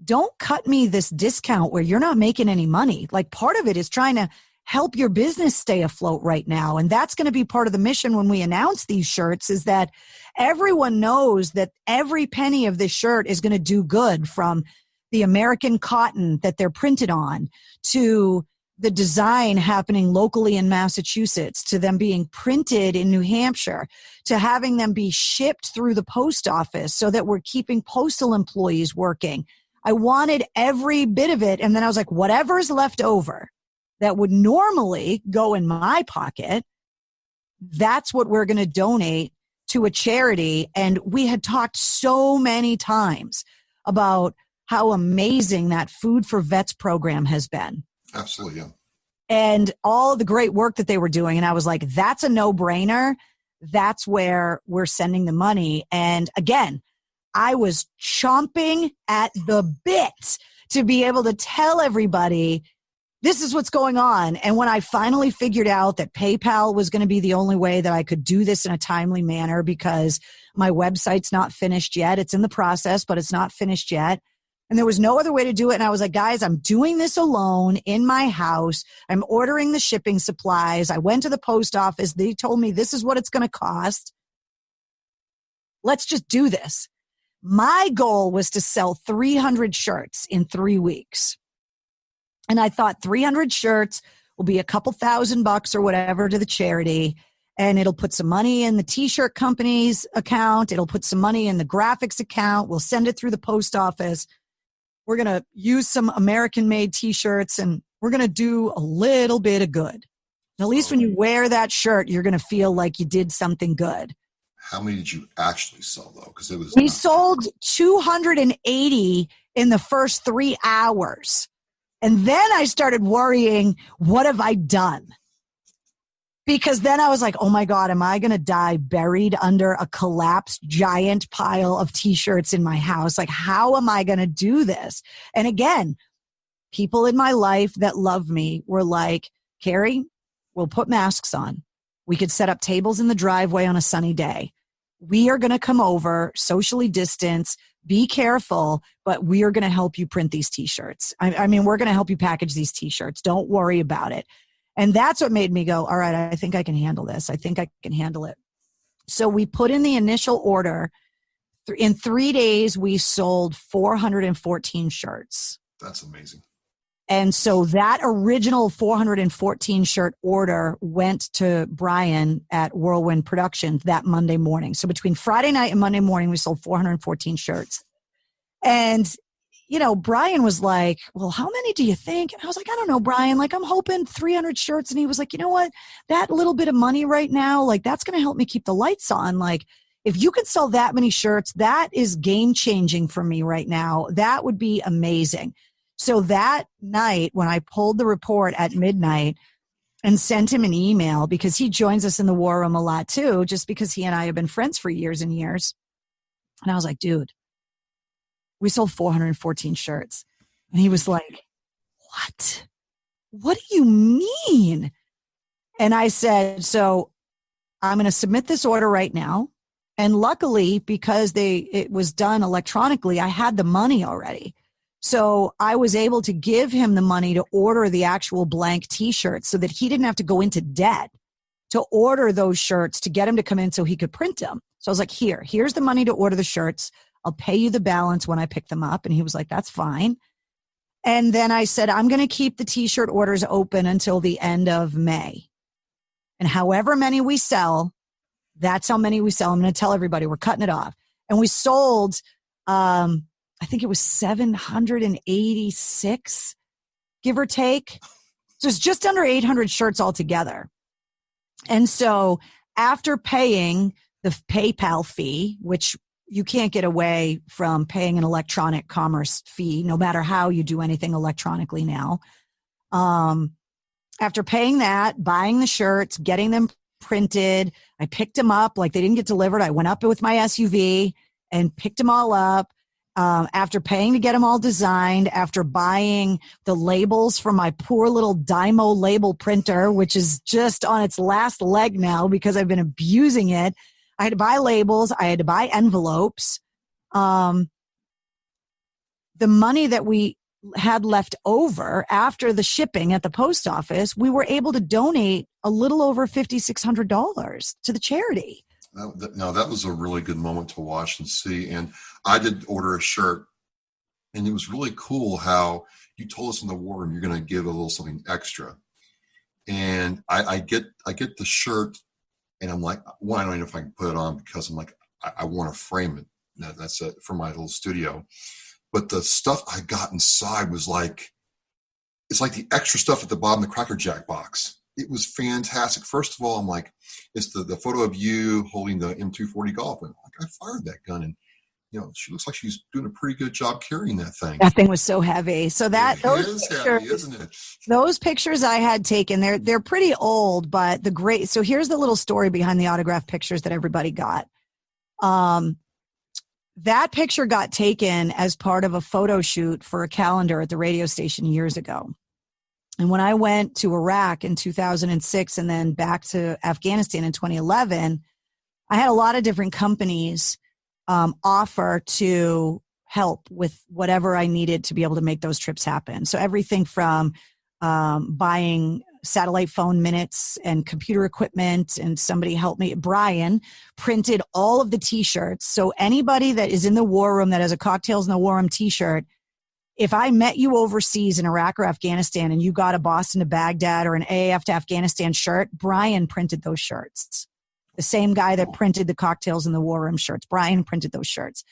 don't cut me this discount where you're not making any money. Like part of it is trying to help your business stay afloat right now. And that's going to be part of the mission when we announce these shirts is that everyone knows that every penny of this shirt is going to do good from the American cotton that they're printed on, to the design happening locally in Massachusetts, to them being printed in New Hampshire, to having them be shipped through the post office so that we're keeping postal employees working. I wanted every bit of it. And then I was like, whatever's left over that would normally go in my pocket, that's what we're going to donate to a charity. And we had talked so many times about how amazing that Food for Vets program has been. Absolutely, yeah. And all of the great work that they were doing. And I was like, that's a no-brainer. That's where we're sending the money. And again, I was chomping at the bit to be able to tell everybody this is what's going on. And when I finally figured out that PayPal was going to be the only way that I could do this in a timely manner, because my website's not finished yet. It's in the process, but it's not finished yet. And there was no other way to do it. And I was like, guys, I'm doing this alone in my house. I'm ordering the shipping supplies. I went to the post office. They told me this is what it's going to cost. Let's just do this. My goal was to sell 300 shirts in 3 weeks. And I thought 300 shirts will be a couple $1,000 or whatever to the charity. And it'll put some money in the t-shirt company's account. It'll put some money in the graphics account. We'll send it through the post office. We're going to use some American-made t-shirts, and we're going to do a little bit of good. And at least when you wear that shirt, you're going to feel like you did something good. How many did you actually sell, though? Because it was we sold 280 in the first 3 hours. And then I started worrying, what have I done? Because then I was like, oh my God, am I going to die buried under a collapsed giant pile of t-shirts in my house? Like, how am I going to do this? And again, people in my life that love me were like, Carrie, we'll put masks on. We could set up tables in the driveway on a sunny day. We are going to come over, socially distance, be careful, but we are going to help you print these t-shirts. I mean, we're going to help you package these t-shirts. Don't worry about it. And that's what made me go, all right, I think I can handle this. I think I can handle it. So we put in the initial order. In 3 days, we sold 414 shirts. That's amazing. And so that original 414 shirt order went to Brian at Whirlwind Productions that Monday morning. So between Friday night and Monday morning, we sold 414 shirts. And you know, Brian was like, well, how many do you think? And I was like, I don't know, Brian, like I'm hoping 300 shirts. And he was like, you know what, that little bit of money right now, like that's going to help me keep the lights on. Like if you could sell that many shirts, that is game changing for me right now. That would be amazing. So that night when I pulled the report at midnight and sent him an email, because he joins us in the war room a lot too, just because he and I have been friends for years and years. And I was like, dude, we sold 414 shirts. And he was like, what? What do you mean? And I said, so I'm going to submit this order right now. And luckily, because it was done electronically, I had the money already. So I was able to give him the money to order the actual blank t-shirts so that he didn't have to go into debt to order those shirts to get him to come in so he could print them. So I was like, here's the money to order the shirts. I'll pay you the balance when I pick them up. And he was like, that's fine. And then I said, I'm going to keep the t-shirt orders open until the end of May. And however many we sell, that's how many we sell. I'm going to tell everybody we're cutting it off. And we sold, I think it was 786, give or take. So it's just under 800 shirts altogether. And so after paying the PayPal fee, which you can't get away from paying an electronic commerce fee, no matter how you do anything electronically now. After paying that, buying the shirts, getting them printed, I picked them up like they didn't get delivered. I went up with my SUV and picked them all up. After paying to get them all designed, after buying the labels from my poor little Dymo label printer, which is just on its last leg now because I've been abusing it. I had to buy labels. I had to buy envelopes. The money that we had left over after the shipping at the post office, we were able to donate a little over $5,600 to the charity. Now, that was a really good moment to watch and see. And I did order a shirt And it was really cool how you told us in the war room you're going to give a little something extra. And I get the shirt, and I'm like, well, I don't know if I can put it on because I'm like, I want to frame it. That's it for my little studio. But the stuff I got inside was like, it's like the extra stuff at the bottom of the Cracker Jack box. It was fantastic. First of all, I'm like, it's the photo of you holding the M240 Golf. And like, I fired that gun, and she looks like she's doing a pretty good job carrying that thing. That thing was so heavy. So it is heavy, isn't it? Those pictures I had taken, they're pretty old, but so here's the little story behind the autographed pictures that everybody got. That picture got taken as part of a photo shoot for a calendar at the radio station years ago. And when I went to Iraq in 2006 and then back to Afghanistan in 2011, I had a lot of different companies offer to help with whatever I needed to be able to make those trips happen. So everything from buying satellite phone minutes and computer equipment, and somebody helped me. Brian printed all of the t-shirts. So anybody that is in the war room that has a Cocktails in the War Room t-shirt, if I met you overseas in Iraq or Afghanistan and you got a Boston to Baghdad or an AAF to Afghanistan shirt, Brian printed those shirts. The same guy that printed the Cocktails in the War Room shirts, Brian printed those shirts.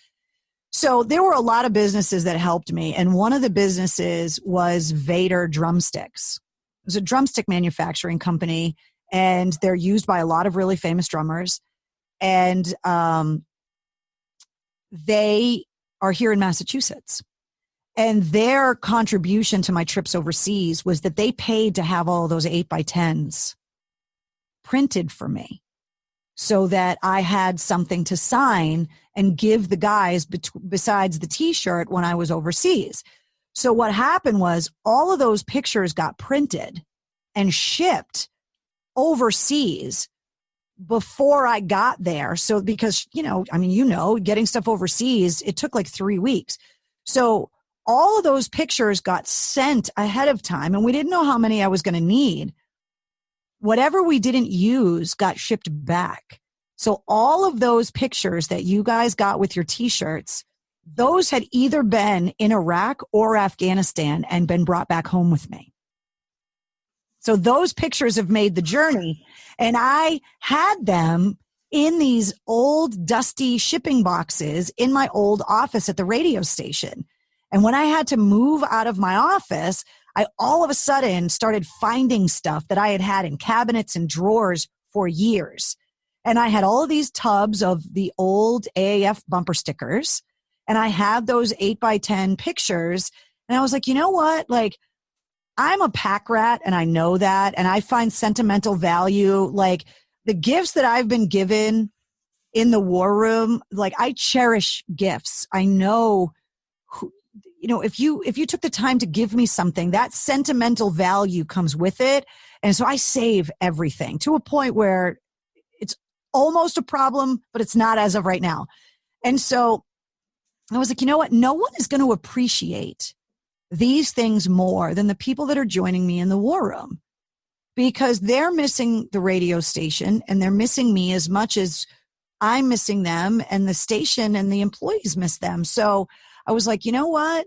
So there were a lot of businesses that helped me. And one of the businesses was Vader Drumsticks. It was a drumstick manufacturing company, and they're used by a lot of really famous drummers. And they are here in Massachusetts. And their contribution to my trips overseas was that they paid to have all of those 8x10s printed for me so that I had something to sign and give the guys besides the t-shirt when I was overseas. So what happened was all of those pictures got printed and shipped overseas before I got there. So because, getting stuff overseas, it took like 3 weeks. So all of those pictures got sent ahead of time, and we didn't know how many I was going to need. Whatever we didn't use got shipped back. So all of those pictures that you guys got with your t-shirts, those had either been in Iraq or Afghanistan and been brought back home with me. So those pictures have made the journey, and I had them in these old dusty shipping boxes in my old office at the radio station. And when I had to move out of my office, I all of a sudden started finding stuff that I had had in cabinets and drawers for years. And I had all of these tubs of the old AAF bumper stickers, and I had those 8x10 pictures. And I was like, you know what? Like, I'm a pack rat, and I know that. And I find sentimental value. Like, the gifts that I've been given in the war room, like, I cherish gifts. I know if you took the time to give me something, that sentimental value comes with it. And so I save everything to a point where it's almost a problem, but it's not as of right now. And so I was like, you know what? No one is going to appreciate these things more than the people that are joining me in the war room, because they're missing the radio station and they're missing me as much as I'm missing them, and the station and the employees miss them. So I was like, you know what?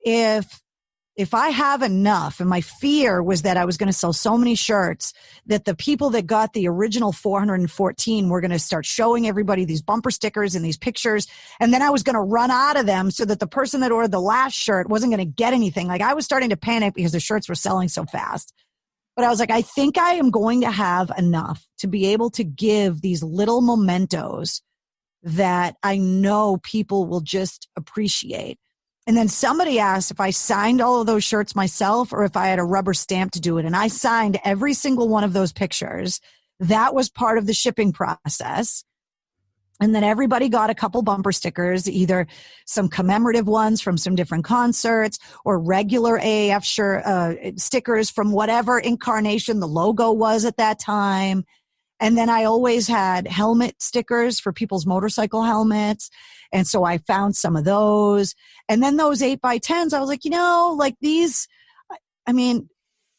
If I have enough, and my fear was that I was going to sell so many shirts that the people that got the original 414 were going to start showing everybody these bumper stickers and these pictures. And then I was going to run out of them so that the person that ordered the last shirt wasn't going to get anything. Like, I was starting to panic because the shirts were selling so fast. But I was like, I think I am going to have enough to be able to give these little mementos that I know people will just appreciate. And then somebody asked if I signed all of those shirts myself or if I had a rubber stamp to do it. And I signed every single one of those pictures. That was part of the shipping process. And then everybody got a couple bumper stickers, either some commemorative ones from some different concerts or regular AAF stickers from whatever incarnation the logo was at that time. And then I always had helmet stickers for people's motorcycle helmets. And so I found some of those. And then those 8x10s, I was like, like these, I mean,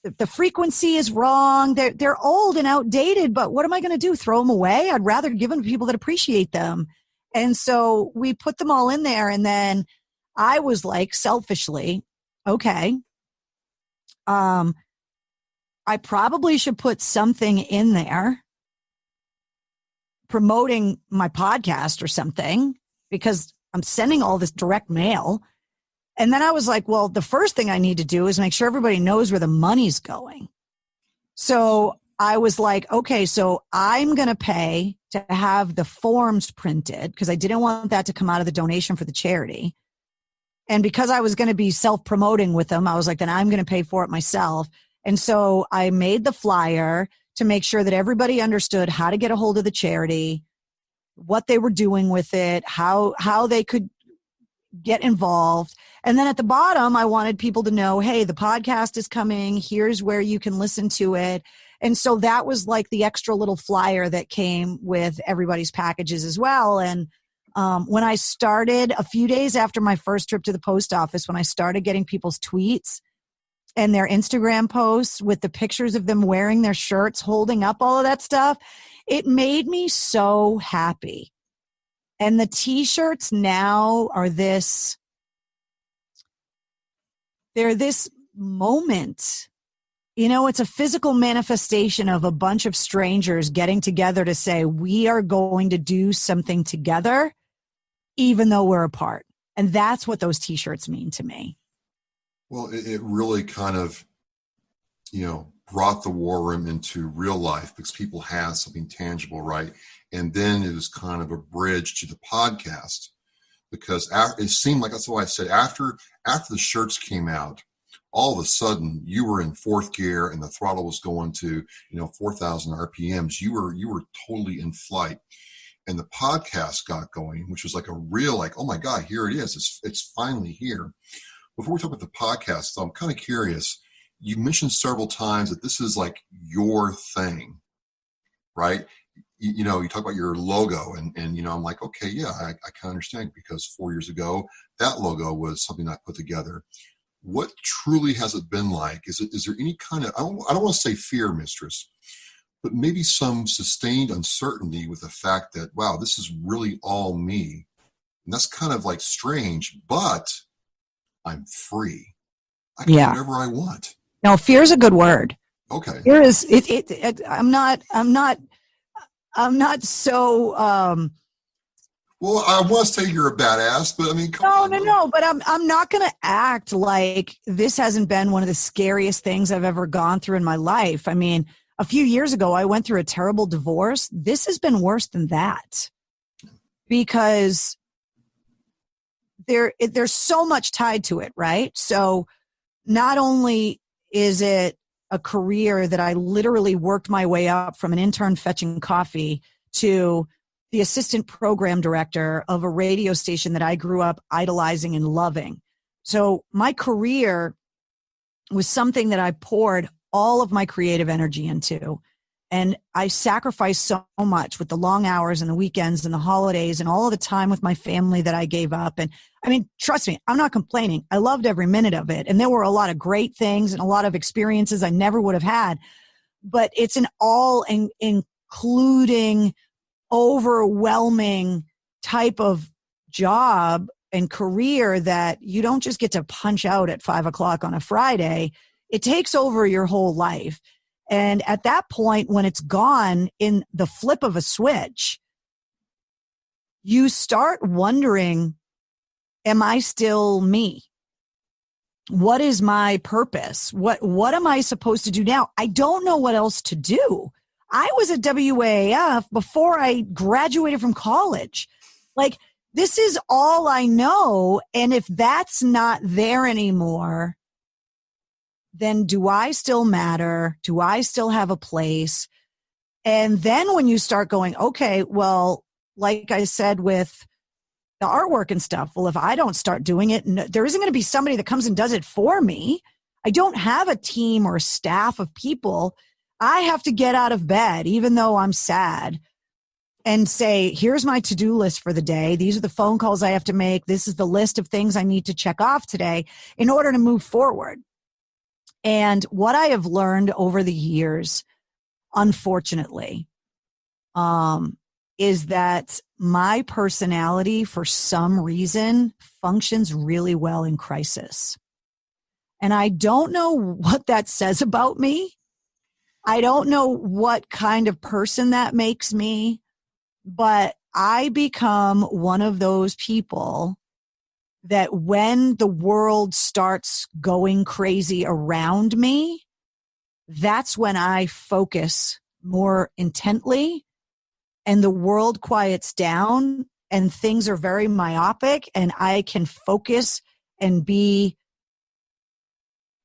the frequency is wrong. They're old and outdated, but what am I going to do? Throw them away? I'd rather give them to people that appreciate them. And so we put them all in there. And then I was like, selfishly, okay, I probably should put something in there promoting my podcast or something, because I'm sending all this direct mail. And then I was like, well, the first thing I need to do is make sure everybody knows where the money's going. So I was like, okay, so I'm going to pay to have the forms printed, because I didn't want that to come out of the donation for the charity. And because I was going to be self-promoting with them, I was like, then I'm going to pay for it myself. And so I made the flyer to make sure that everybody understood how to get a hold of the charity, what they were doing with it, how they could get involved. And then at the bottom, I wanted people to know, hey, the podcast is coming. Here's where you can listen to it. And so that was like the extra little flyer that came with everybody's packages as well. And when I started, a few days after my first trip to the post office, when I started getting people's tweets and their Instagram posts with the pictures of them wearing their shirts, holding up all of that stuff, it made me so happy. And the t-shirts now are they're this moment. You know, it's a physical manifestation of a bunch of strangers getting together to say, we are going to do something together, even though we're apart. And that's what those t-shirts mean to me. Well, it really kind of, brought the war room into real life, because people had something tangible, right? And then it was kind of a bridge to the podcast, because it seemed like, that's why I said, after the shirts came out, all of a sudden you were in fourth gear and the throttle was going to 4,000 RPMs. You were totally in flight, and the podcast got going, which was like a real, like, oh my God, here it is. It's finally here. Before we talk about the podcast, I'm kind of curious. You mentioned several times that this is like your thing, right? You talk about your logo, and I'm like, okay, yeah, I kind of understand, because 4 years ago, that logo was something I put together. What truly has it been like? Is there any kind of, I don't want to say fear, Mistress, but maybe some sustained uncertainty with the fact that, wow, this is really all me. And that's kind of like strange, but I'm free. I can do whatever I want. No, fear is a good word. Okay. Fear is I'm not so well, I want to say you're a badass, but I mean, come on. No, but I'm not going to act like this hasn't been one of the scariest things I've ever gone through in my life. I mean, a few years ago, I went through a terrible divorce. This has been worse than that, because there's so much tied to it, right? So not only is it a career that I literally worked my way up from an intern fetching coffee to the assistant program director of a radio station that I grew up idolizing and loving. So my career was something that I poured all of my creative energy into. And I sacrificed so much with the long hours and the weekends and the holidays and all of the time with my family that I gave up. And I mean, trust me, I'm not complaining. I loved every minute of it. And there were a lot of great things and a lot of experiences I never would have had. But it's an all-including, overwhelming type of job and career that you don't just get to punch out at 5:00 on a Friday. It takes over your whole life. And at that point, when it's gone in the flip of a switch, you start wondering, am I still me? What is my purpose? What am I supposed to do now? I don't know what else to do. I was at WAAF before I graduated from college. Like, this is all I know. And if that's not there anymore, then do I still matter? Do I still have a place? And then when you start going, okay, well, like I said with the artwork and stuff, well, if I don't start doing it, there isn't going to be somebody that comes and does it for me. I don't have a team or a staff of people. I have to get out of bed, even though I'm sad, and say, here's my to-do list for the day. These are the phone calls I have to make. This is the list of things I need to check off today in order to move forward. And what I have learned over the years, unfortunately, is that my personality, for some reason, functions really well in crisis. And I don't know what that says about me. I don't know what kind of person that makes me, but I become one of those people that when the world starts going crazy around me, that's when I focus more intently and the world quiets down and things are very myopic and I can focus and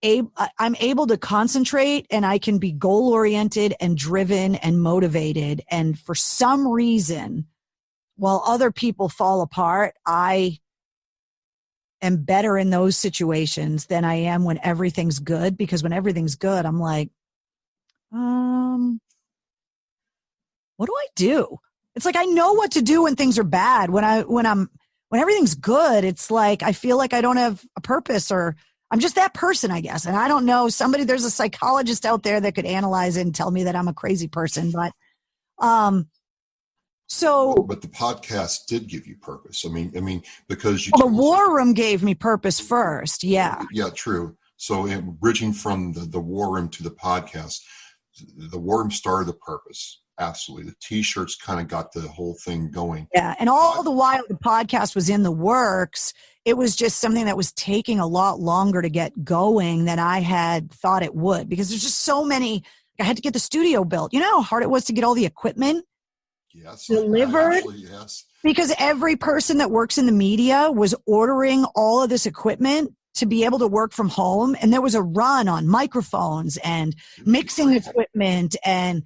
I'm able to concentrate and I can be goal oriented and driven and motivated. And for some reason, while other people fall apart, I am better in those situations than I am when everything's good, because when everything's good, I'm like, what do I do? It's like, I know what to do when things are bad. When everything's good, it's like, I feel like I don't have a purpose, or I'm just that person, I guess. And I don't know, there's a psychologist out there that could analyze it and tell me that I'm a crazy person. But, but the podcast did give you purpose. I mean, because the War Room gave me purpose first. Yeah. Yeah, true. So bridging from the War Room to the podcast, the War Room started the purpose. Absolutely. The T-shirts kind of got the whole thing going. Yeah. And all the while the podcast was in the works, it was just something that was taking a lot longer to get going than I had thought it would, because there's just so many. I had to get the studio built. You know how hard it was to get all the equipment delivered? Actually, yes. Because every person that works in the media was ordering all of this equipment to be able to work from home. And there was a run on microphones and mixing equipment and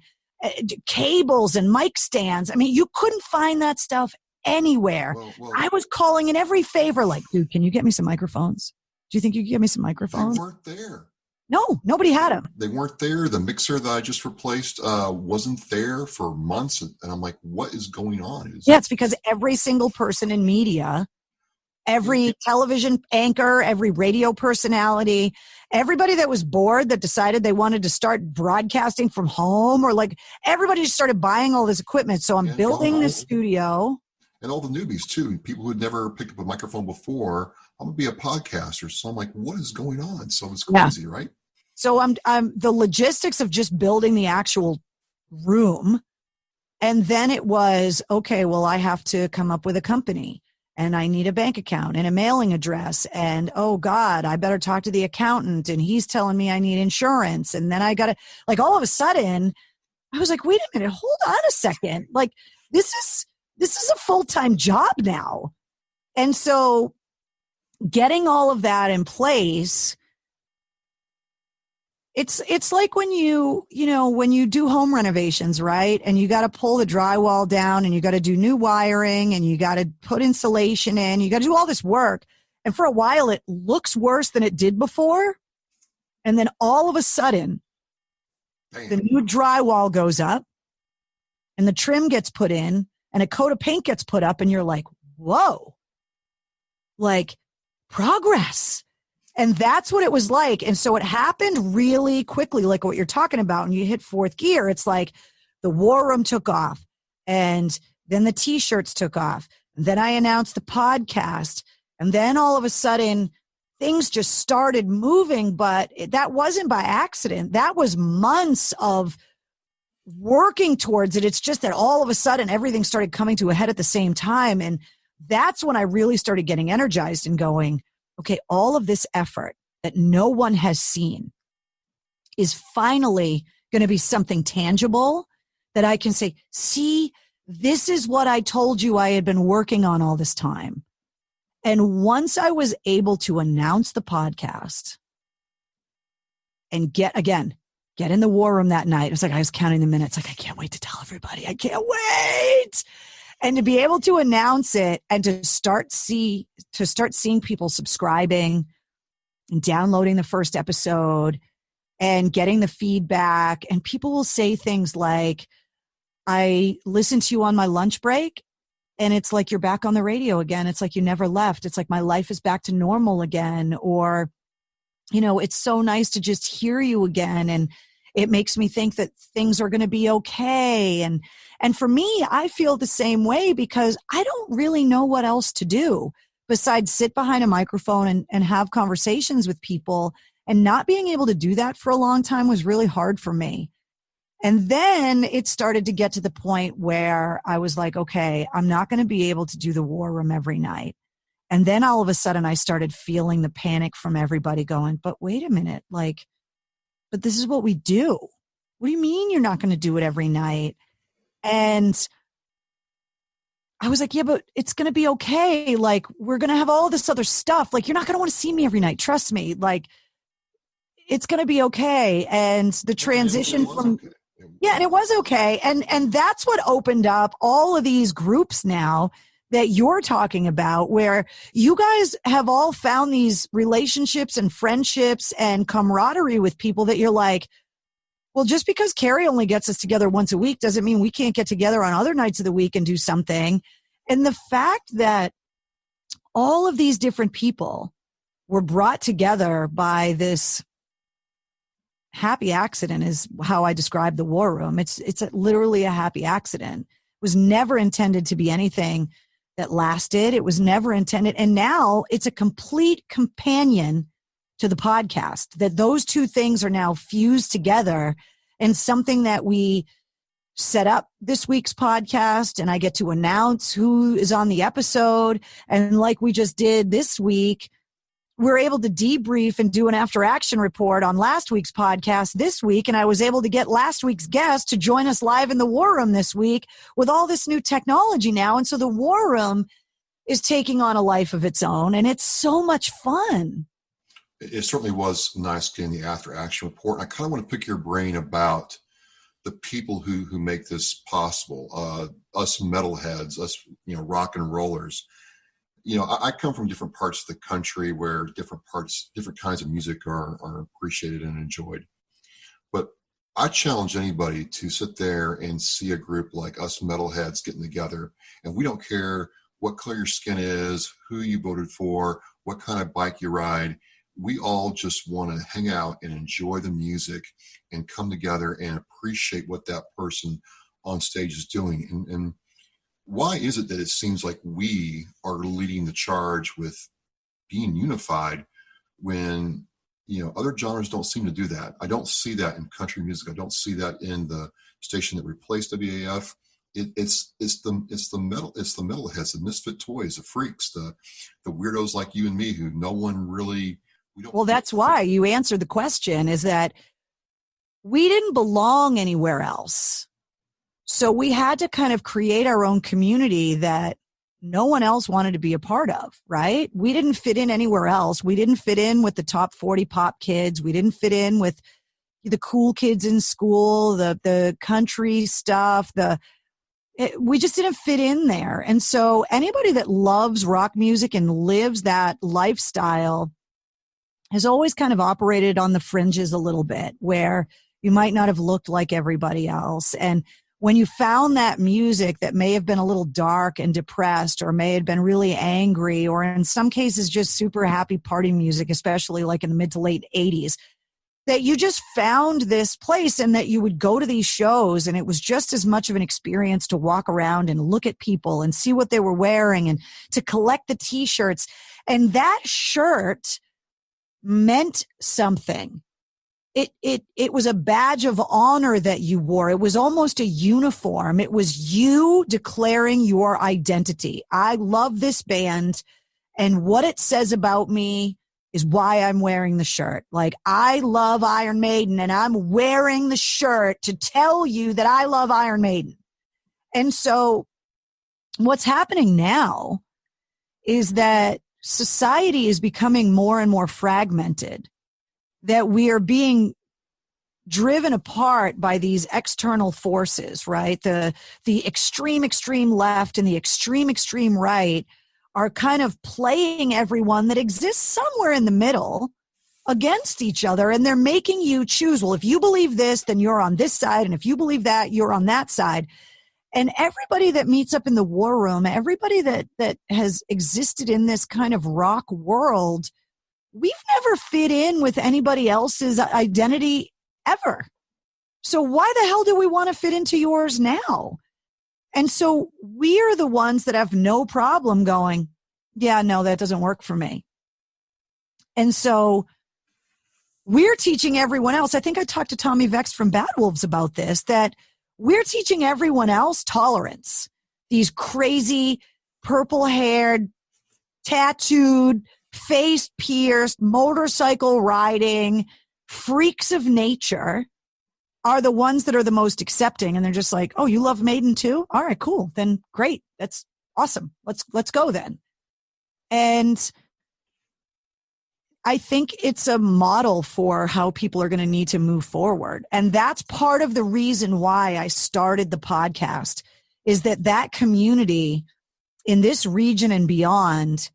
cables and mic stands. I mean, you couldn't find that stuff anywhere. Well, I was calling in every favor, like, dude, can you get me some microphones? Do you think you could get me some microphones? They weren't there. No, nobody had them. They weren't there. The mixer that I just replaced wasn't there for months. And I'm like, what is going on? It's because every single person in media, every television anchor, every radio personality, everybody that was bored that decided they wanted to start broadcasting from home, or like everybody just started buying all this equipment. So I'm building this studio. And all the newbies too, people who'd never picked up a microphone before. I'm going to be a podcaster. So I'm like, what is going on? So it's crazy, right? So I'm the logistics of just building the actual room. And then it was, okay, well, I have to come up with a company. And I need a bank account and a mailing address. And, oh, God, I better talk to the accountant. And he's telling me I need insurance. And then I got to, like, all of a sudden, I was like, wait a minute, hold on a second. Like, this is a full-time job now. And so getting all of that in place, it's like when when you do home renovations, right? And you got to pull the drywall down and you got to do new wiring and you got to put insulation in. You got to do all this work. And for a while, it looks worse than it did before. And then all of a sudden, the new drywall goes up and the trim gets put in and a coat of paint gets put up. And you're like, whoa, like progress. And that's what it was like. And so it happened really quickly, like what you're talking about. And you hit fourth gear. It's like the War Room took off and then the T-shirts took off. And then I announced the podcast. And then all of a sudden things just started moving, but that wasn't by accident. That was months of working towards it. It's just that all of a sudden everything started coming to a head at the same time. And that's when I really started getting energized and going, okay, all of this effort that no one has seen is finally going to be something tangible that I can say, see, this is what I told you I had been working on all this time. And once I was able to announce the podcast and get in the War Room that night, it was like I was counting the minutes, like, I can't wait to tell everybody. I can't wait. And to be able to announce it and to start seeing people subscribing and downloading the first episode and getting the feedback. And people will say things like, I listened to you on my lunch break and it's like you're back on the radio again. It's like you never left. It's like my life is back to normal again. Or, it's so nice to just hear you again. And It makes me think that things are going to be okay. And for me, I feel the same way because I don't really know what else to do besides sit behind a microphone and have conversations with people. And not being able to do that for a long time was really hard for me. And then it started to get to the point where I was like, okay, I'm not going to be able to do the war room every night. And then all of a sudden I started feeling the panic from everybody going, but wait a minute, like, but this is what we do. What do you mean you're not going to do it every night? And I was like, yeah, but it's going to be okay. Like, we're going to have all this other stuff. Like, you're not going to want to see me every night. Trust me. Like, it's going to be okay. And the transition from, okay. yeah, and it was okay. And that's what opened up all of these groups now that you're talking about, where you guys have all found these relationships and friendships and camaraderie with people that you're like, well, just because Carrie only gets us together once a week doesn't mean we can't get together on other nights of the week and do something. And the fact that all of these different people were brought together by this happy accident is how I describe the war room. It's literally a happy accident. It was never intended to be anything that lasted. It was never intended. And now it's a complete companion to the podcast, that those two things are now fused together, and something that we set up this week's podcast, and I get to announce who is on the episode. And like we just did this week, we're able to debrief and do an after action report on last week's podcast this week. And I was able to get last week's guest to join us live in the war room this week with all this new technology now. And so the war room is taking on a life of its own, and it's so much fun. It certainly was nice getting the after action report. I kind of want to pick your brain about the people who make this possible. Us metalheads, us, rock and rollers. I come from different parts of the country where different kinds of music are appreciated and enjoyed. But I challenge anybody to sit there and see a group like us metalheads getting together, and we don't care what color your skin is, who you voted for, what kind of bike you ride. We all just want to hang out and enjoy the music and come together and appreciate what that person on stage is doing. And why is it that it seems like we are leading the charge with being unified when, other genres don't seem to do that? I don't see that in country music. I don't see that in the station that replaced WAAF. It's the metalheads, the misfit toys, the freaks, the weirdos like you and me who no one really. Well, that's why you answered the question, is that we didn't belong anywhere else. So we had to kind of create our own community that no one else wanted to be a part of, right? We didn't fit in anywhere else. We didn't fit in with the top 40 pop kids. We didn't fit in with the cool kids in school, the country stuff, we just didn't fit in there. And so anybody that loves rock music and lives that lifestyle has always kind of operated on the fringes a little bit, where you might not have looked like everybody else. And when you found that music that may have been a little dark and depressed, or may have been really angry, or in some cases just super happy party music, especially like in the mid to late 80s, that you just found this place and that you would go to these shows, and it was just as much of an experience to walk around and look at people and see what they were wearing and to collect the t-shirts. And that shirt meant something. It was a badge of honor that you wore. It was almost a uniform. It was you declaring your identity. I love this band, and what it says about me is why I'm wearing the shirt. Like, I love Iron Maiden, and I'm wearing the shirt to tell you that I love Iron Maiden. And so what's happening now is that society is becoming more and more fragmented, that we are being driven apart by these external forces, right? The extreme left and the extreme right are kind of playing everyone that exists somewhere in the middle against each other. And they're making you choose, well, if you believe this, then you're on this side. And if you believe that, you're on that side. And everybody that meets up in the war room, everybody that has existed in this kind of rock world, we've never fit in with anybody else's identity ever. So why the hell do we want to fit into yours now? And so we are the ones that have no problem going, yeah, no, that doesn't work for me. And so we're teaching everyone else. I think I talked to Tommy Vex from Bad Wolves about this, that we're teaching everyone else tolerance. These crazy, purple-haired, tattooed, face pierced, motorcycle riding freaks of nature are the ones that are the most accepting. And they're just like, oh, you love Maiden too? All right, cool. Then great. That's awesome. Let's go then. And I think it's a model for how people are going to need to move forward. And that's part of the reason why I started the podcast, is that community in this region and beyond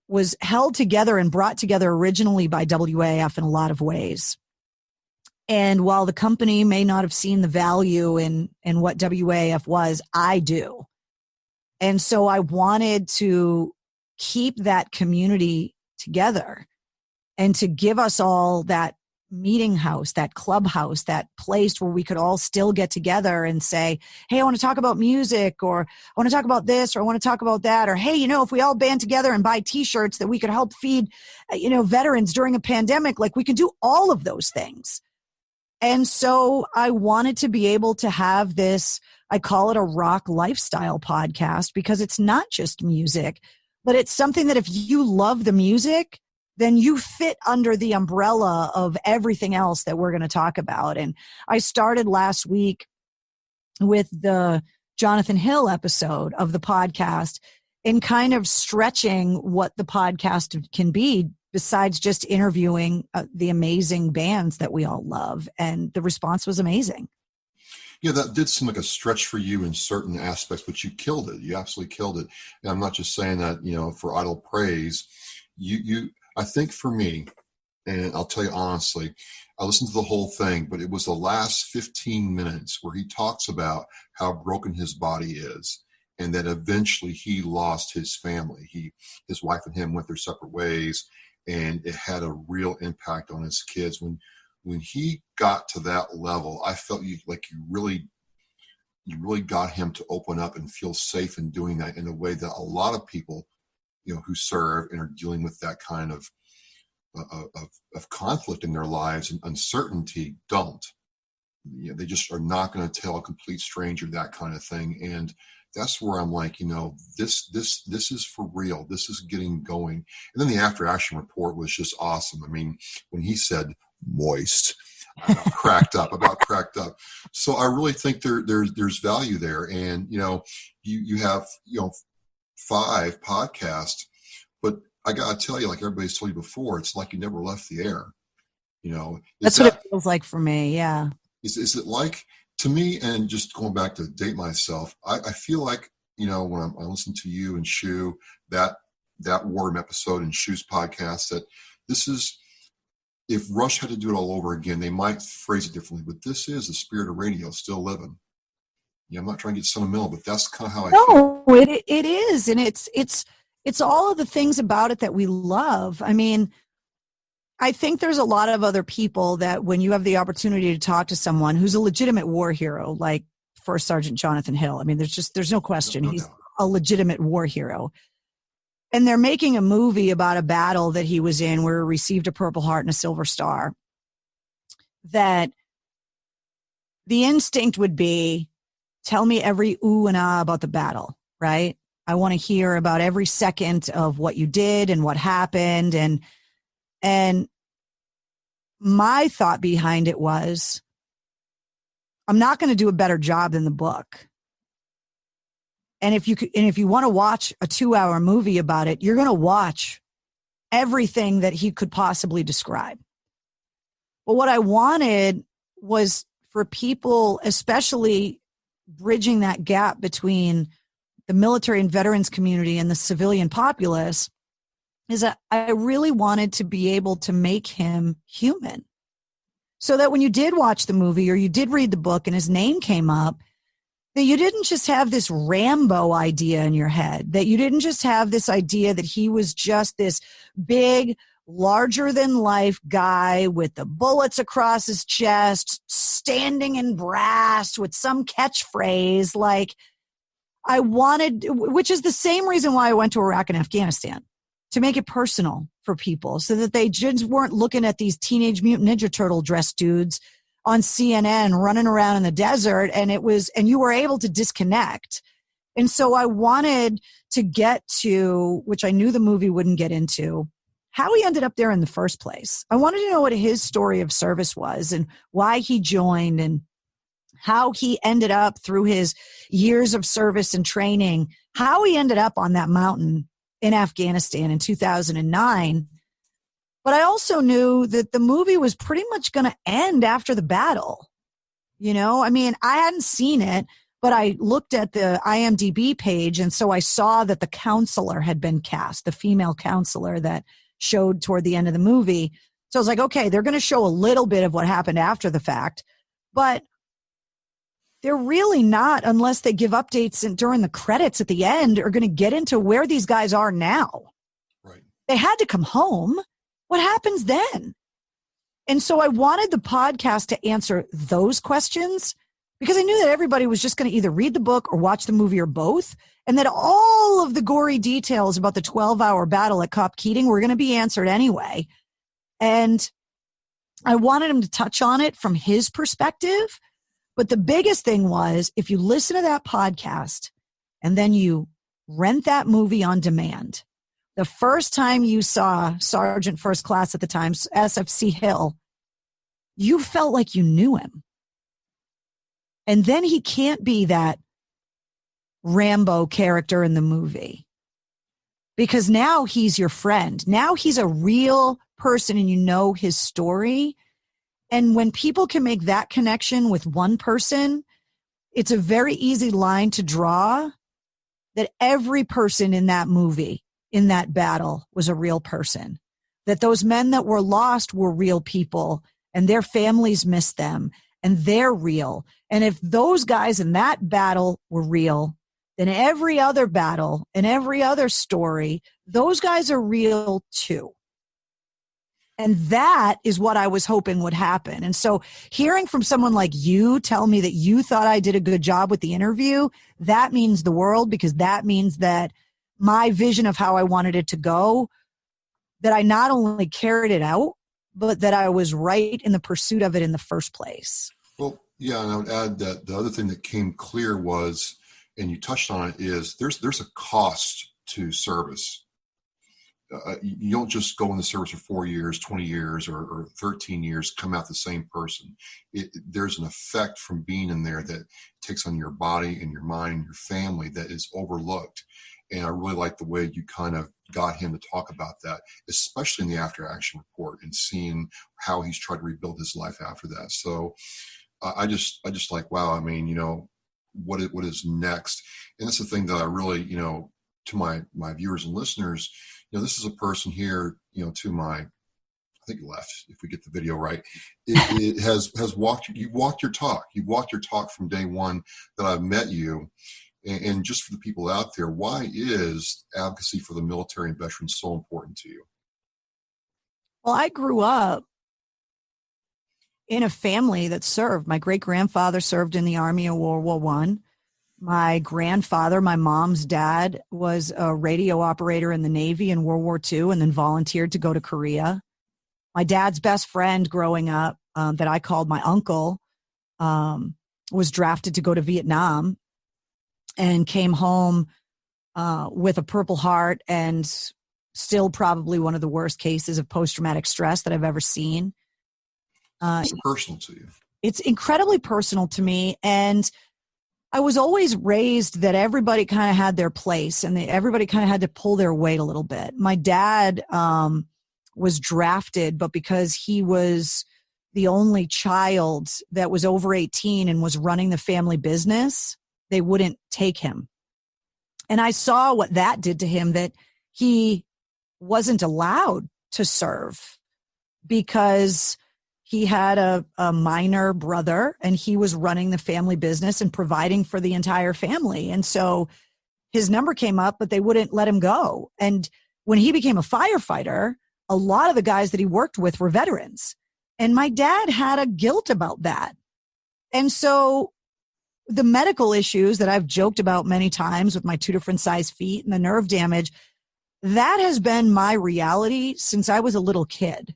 was held together and brought together originally by WAAF in a lot of ways. And while the company may not have seen the value in what WAAF was, I do. And so I wanted to keep that community together and to give us all that meeting house, that clubhouse, that place where we could all still get together and say, hey, I want to talk about music, or I want to talk about this, or I want to talk about that, or hey, if we all band together and buy t-shirts that we could help feed, veterans during a pandemic, like we can do all of those things. And so I wanted to be able to have this, I call it a rock lifestyle podcast, because it's not just music, but it's something that if you love the music, then you fit under the umbrella of everything else that we're going to talk about. And I started last week with the Jonathan Hill episode of the podcast and kind of stretching what the podcast can be, besides just interviewing the amazing bands that we all love. And the response was amazing. Yeah, that did seem like a stretch for you in certain aspects, but you killed it. You absolutely killed it. And I'm not just saying that, for idle praise. I think for me, and I'll tell you honestly, I listened to the whole thing, but it was the last 15 minutes where he talks about how broken his body is, and that eventually he lost his family. His wife and him went their separate ways, and it had a real impact on his kids. When he got to that level, I felt you really got him to open up and feel safe in doing that in a way that a lot of people, who serve and are dealing with that kind of conflict in their lives and uncertainty don't. They just are not going to tell a complete stranger that kind of thing. And that's where I'm like, this is for real. This is getting going. And then the after action report was just awesome. I mean, when he said moist, I about cracked up. So I really think there's value there. And, you have, 5 podcasts, but I got to tell you, like everybody's told you before, it's like you never left the air. That's what it feels like for me. Yeah. Is it like, to me, and just going back to date myself, I feel like, when I listen to you and Shu, that Warm episode and Shu's podcast, that this is, if Rush had to do it all over again, they might phrase it differently, but this is the spirit of radio still living. Yeah, I'm not trying to get sentimental, but that's kind of how I feel. No, it is. And it's all of the things about it that we love. I mean, I think there's a lot of other people that when you have the opportunity to talk to someone who's a legitimate war hero, like First Sergeant Jonathan Hill, I mean, there's no question. No He's doubt. a legitimate war hero. And they're making a movie about a battle that he was in where he received a Purple Heart and a Silver Star. That the instinct would be, tell me every ooh and ah about the battle, right? I want to hear about every second of what you did and what happened. And my thought behind it was, I'm not going to do a better job than the book. And if you want to watch a 2-hour movie about it, you're going to watch everything that he could possibly describe. But what I wanted was for people, especially bridging that gap between the military and veterans community and the civilian populace, is that I really wanted to be able to make him human. So that when you did watch the movie or you did read the book and his name came up, that you didn't just have this Rambo idea in your head, that you didn't just have this idea that he was just this big, larger than life guy with the bullets across his chest, standing in brass with some catchphrase. Like, I wanted, which is the same reason why I went to Iraq and Afghanistan, to make it personal for people so that they just weren't looking at these Teenage Mutant Ninja Turtle dressed dudes on CNN running around in the desert. And you were able to disconnect. And so I wanted to get to, which I knew the movie wouldn't get into, how he ended up there in the first place. I wanted to know what his story of service was and why he joined and how he ended up through his years of service and training, how he ended up on that mountain in Afghanistan in 2009. But I also knew that the movie was pretty much going to end after the battle. You know, I mean, I hadn't seen it, but I looked at the IMDb page, and so I saw that the counselor had been cast, the female counselor that showed toward the end of the movie. So I was like, okay, they're going to show a little bit of what happened after the fact, but they're really not, unless they give updates during the credits at the end, are going to get into where these guys are now. Right. They had to come home. What happens then? And so I wanted the podcast to answer those questions because I knew that everybody was just going to either read the book or watch the movie or both, and that all of the gory details about the 12-hour battle at Cop Keating were going to be answered anyway. And I wanted him to touch on it from his perspective. But the biggest thing was, if you listen to that podcast and then you rent that movie on demand, the first time you saw Sergeant First Class at the time, SFC Hill, you felt like you knew him. And then he can't be that Rambo character in the movie because now he's your friend. Now he's a real person and you know his story. And when people can make that connection with one person, it's a very easy line to draw that every person in that movie, in that battle, was a real person. That those men that were lost were real people and their families missed them and they're real. And if those guys in that battle were real, then every other battle and every other story, those guys are real too. And that is what I was hoping would happen. And so hearing from someone like you tell me that you thought I did a good job with the interview, that means the world, because that means that my vision of how I wanted it to go, that I not only carried it out, but that I was right in the pursuit of it in the first place. Well, yeah, and I would add that the other thing that came clear was, and you touched on it, is there's a cost to service. You don't just go in the service for 4 years, 20 years, or 13 years, come out the same person. There's an effect from being in there that takes on your body and your mind and your family that is overlooked. And I really like the way you kind of got him to talk about that, especially in the after action report and seeing how he's tried to rebuild his life after that. So I just like, wow, I mean, you know, what is next? And that's the thing that I really, you know, to my viewers and listeners, you know, this is a person here, you know, to my, I think left, if we get the video right, it has walked, you've walked your talk. You've walked your talk from day one that I've met you. And just for the people out there, why is advocacy for the military and veterans so important to you? Well, I grew up in a family that served. My great-grandfather served in the Army of World War I. My grandfather, my mom's dad, was a radio operator in the Navy in World War II and then volunteered to go to Korea. My dad's best friend growing up, that I called my uncle, was drafted to go to Vietnam and came home with a Purple Heart and still probably one of the worst cases of post-traumatic stress that I've ever seen. It's personal to you. It's incredibly personal to me. And I was always raised that everybody kind of had their place and everybody kind of had to pull their weight a little bit. My dad was drafted, but because he was the only child that was over 18 and was running the family business, they wouldn't take him. And I saw what that did to him, that he wasn't allowed to serve because he had a minor brother and he was running the family business and providing for the entire family. And so his number came up, but they wouldn't let him go. And when he became a firefighter, a lot of the guys that he worked with were veterans. And my dad had a guilt about that. And so the medical issues that I've joked about many times with my 2 different size feet and the nerve damage, that has been my reality since I was a little kid.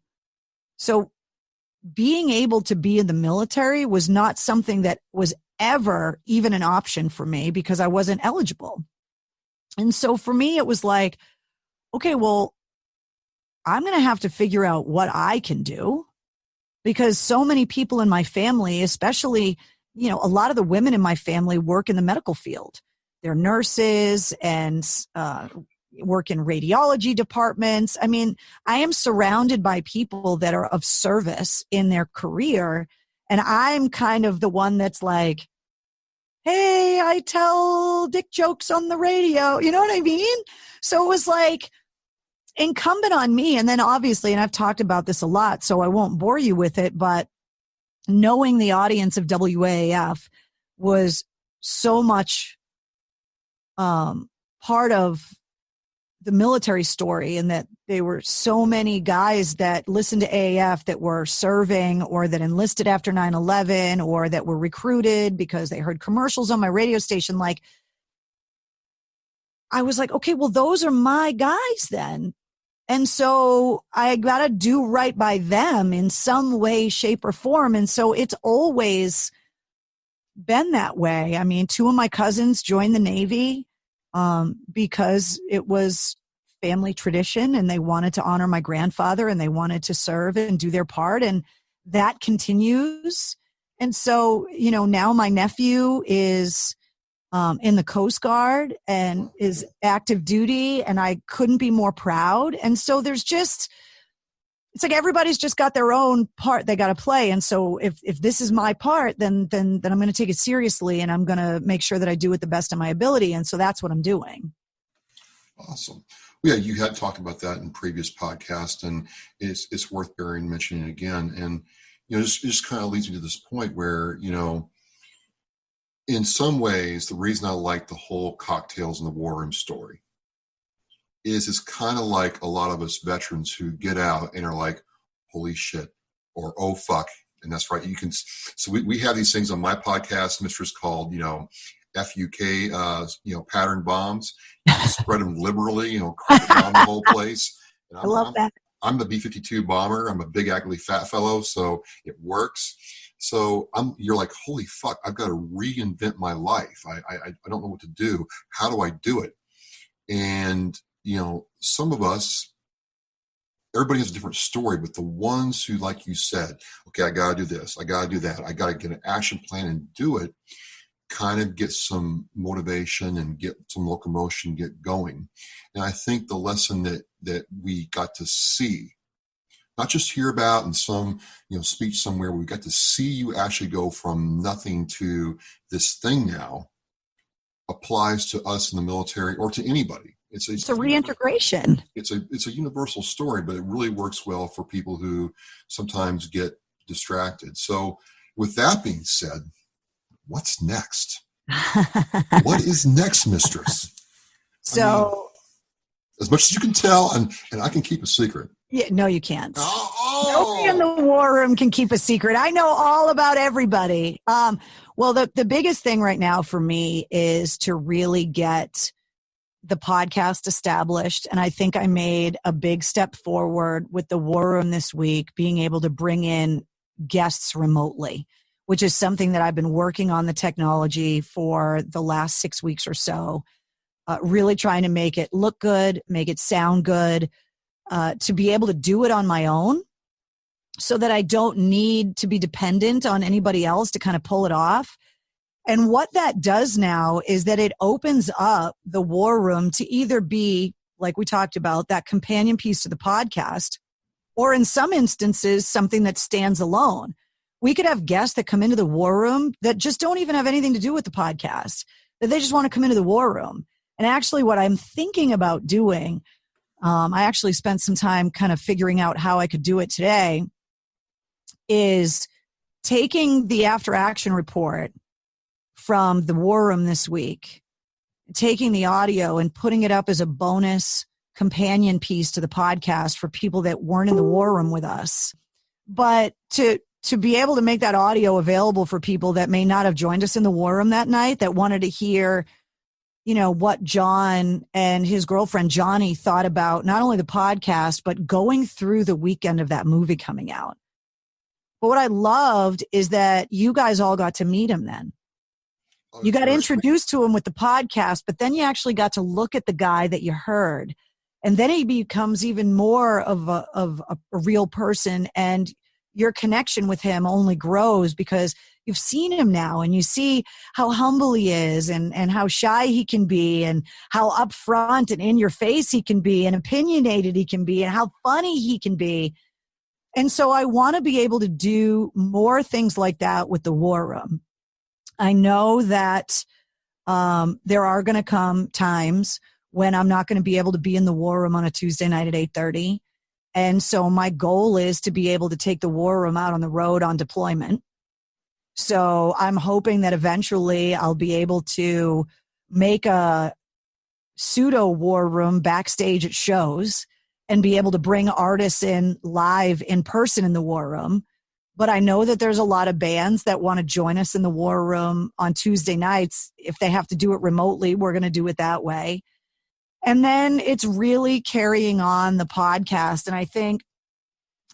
So being able to be in the military was not something that was ever even an option for me because I wasn't eligible. And so for me, it was like, okay, well, I'm going to have to figure out what I can do, because so many people in my family, especially, a lot of the women in my family work in the medical field. They're nurses and work in radiology departments. I mean, I am surrounded by people that are of service in their career. And I'm kind of the one that's like, hey, I tell dick jokes on the radio. You know what I mean? So it was like incumbent on me. And then obviously, and I've talked about this a lot, so I won't bore you with it, but knowing the audience of WAAF was so much part of the military story, and that there were so many guys that listened to AAF that were serving or that enlisted after 9/11 or that were recruited because they heard commercials on my radio station. Like, I was like, okay, well, those are my guys then. And so I got to do right by them in some way, shape, or form. And so it's always been that way. I mean, 2 of my cousins joined the Navy because it was family tradition and they wanted to honor my grandfather and they wanted to serve and do their part. And that continues. And so, now my nephew is in the Coast Guard and is active duty, and I couldn't be more proud. And so it's like everybody's just got their own part they got to play. And so if this is my part, then I'm going to take it seriously and I'm going to make sure that I do it the best of my ability. And so that's what I'm doing. Awesome. Yeah, you had talked about that in previous podcasts, and it's worth mentioning again. And it just kind of leads me to this point where in some ways, the reason I like the whole cocktails in the war room story is it's kind of like a lot of us veterans who get out and are like, holy shit, or oh fuck. And that's right. So we have these things on my podcast, Mistress, called, FUK, pattern bombs. You can spread them liberally, crack around the whole place. And I love that. I'm the B-52 bomber. I'm a big, ugly, fat fellow, so it works. So you're like, holy fuck, I've got to reinvent my life. I don't know what to do. How do I do it? And, some of us, everybody has a different story, but the ones who, like you said, okay, I got to do this, I got to do that, I got to get an action plan and do it, kind of get some motivation and get some locomotion, get going. And I think the lesson that we got to see, not just hear about in some speech somewhere, we got to see you actually go from nothing to this thing now, applies to us in the military or to anybody. It's a reintegration. It's a universal story, but it really works well for people who sometimes get distracted. So with that being said, what's next? What is next, Mistress? So as much as you can tell, and I can keep a secret. Yeah, no, you can't. Oh. Nobody in the war room can keep a secret. I know all about everybody. Well, the biggest thing right now for me is to really get the podcast established. And I think I made a big step forward with the war room this week, being able to bring in guests remotely, which is something that I've been working on the technology for the last 6 weeks or so, really trying to make it look good, make it sound good, to be able to do it on my own so that I don't need to be dependent on anybody else to kind of pull it off. And what that does now is that it opens up the war room to either be, like we talked about, that companion piece to the podcast, or in some instances, something that stands alone. We could have guests that come into the war room that just don't even have anything to do with the podcast, that they just want to come into the war room. And actually what I'm thinking about doing, I actually spent some time kind of figuring out how I could do it today, is taking the after action report from the war room this week, taking the audio and putting it up as a bonus companion piece to the podcast for people that weren't in the war room with us. But to be able to make that audio available for people that may not have joined us in the war room that night, that wanted to hear, what John and his girlfriend Johnny thought about not only the podcast, but going through the weekend of that movie coming out. But what I loved is that you guys all got to meet him then. You got introduced to him with the podcast, but then you actually got to look at the guy that you heard. And then he becomes even more of a real person, and your connection with him only grows because you've seen him now and you see how humble he is and how shy he can be and how upfront and in your face he can be and opinionated he can be and how funny he can be. And so I want to be able to do more things like that with the War Room. I know that there are going to come times when I'm not going to be able to be in the War Room on a Tuesday night at 8:30. And so my goal is to be able to take the War Room out on the road on deployment. So I'm hoping that eventually I'll be able to make a pseudo War Room backstage at shows and be able to bring artists in live in person in the War Room. But I know that there's a lot of bands that want to join us in the War Room on Tuesday nights. If they have to do it remotely, we're going to do it that way. And then it's really carrying on the podcast. And I think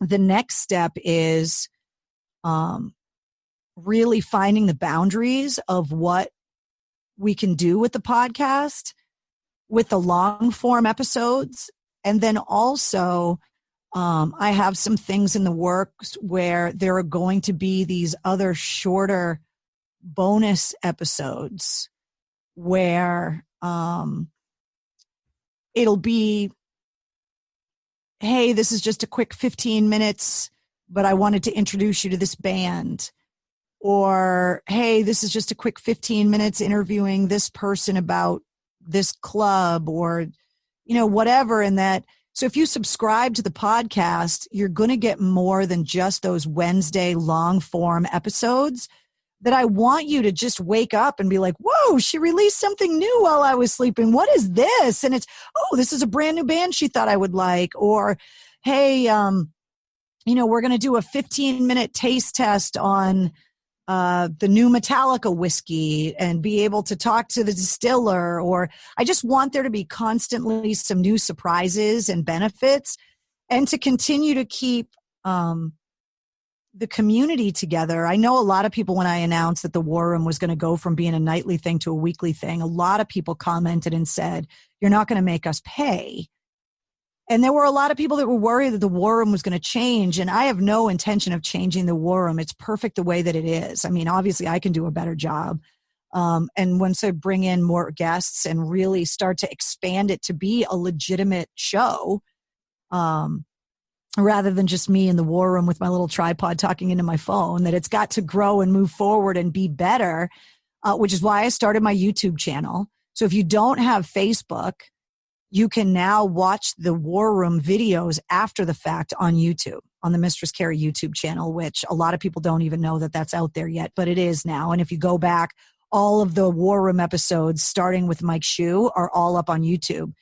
the next step is really finding the boundaries of what we can do with the podcast, with the long form episodes. And then also, I have some things in the works where there are going to be these other shorter bonus episodes where it'll be, hey, this is just a quick 15 minutes, but I wanted to introduce you to this band. Or, hey, this is just a quick 15 minutes interviewing this person about this club or, whatever. And that, so if you subscribe to the podcast, you're going to get more than just those Wednesday long form episodes that I want you to just wake up and be like, whoa, she released something new while I was sleeping. What is this? And it's, oh, this is a brand new band she thought I would like. Or, hey, we're going to do a 15-minute taste test on the new Metallica whiskey and be able to talk to the distiller. Or I just want there to be constantly some new surprises and benefits, and to continue to keep the community together. I know a lot of people, when I announced that the War Room was going to go from being a nightly thing to a weekly thing, a lot of people commented and said, you're not going to make us pay. And there were a lot of people that were worried that the War Room was going to change. And I have no intention of changing the War Room. It's perfect the way that it is. I mean, obviously I can do a better job. And once I bring in more guests and really start to expand it to be a legitimate show, rather than just me in the War Room with my little tripod talking into my phone, that it's got to grow and move forward and be better, which is why I started my YouTube channel. So if you don't have Facebook, you can now watch the War Room videos after the fact on YouTube, on the Mistress Carrie YouTube channel, which a lot of people don't even know that that's out there yet, but it is now. And if you go back, all of the War Room episodes, starting with Mike Shue, are all up on YouTube.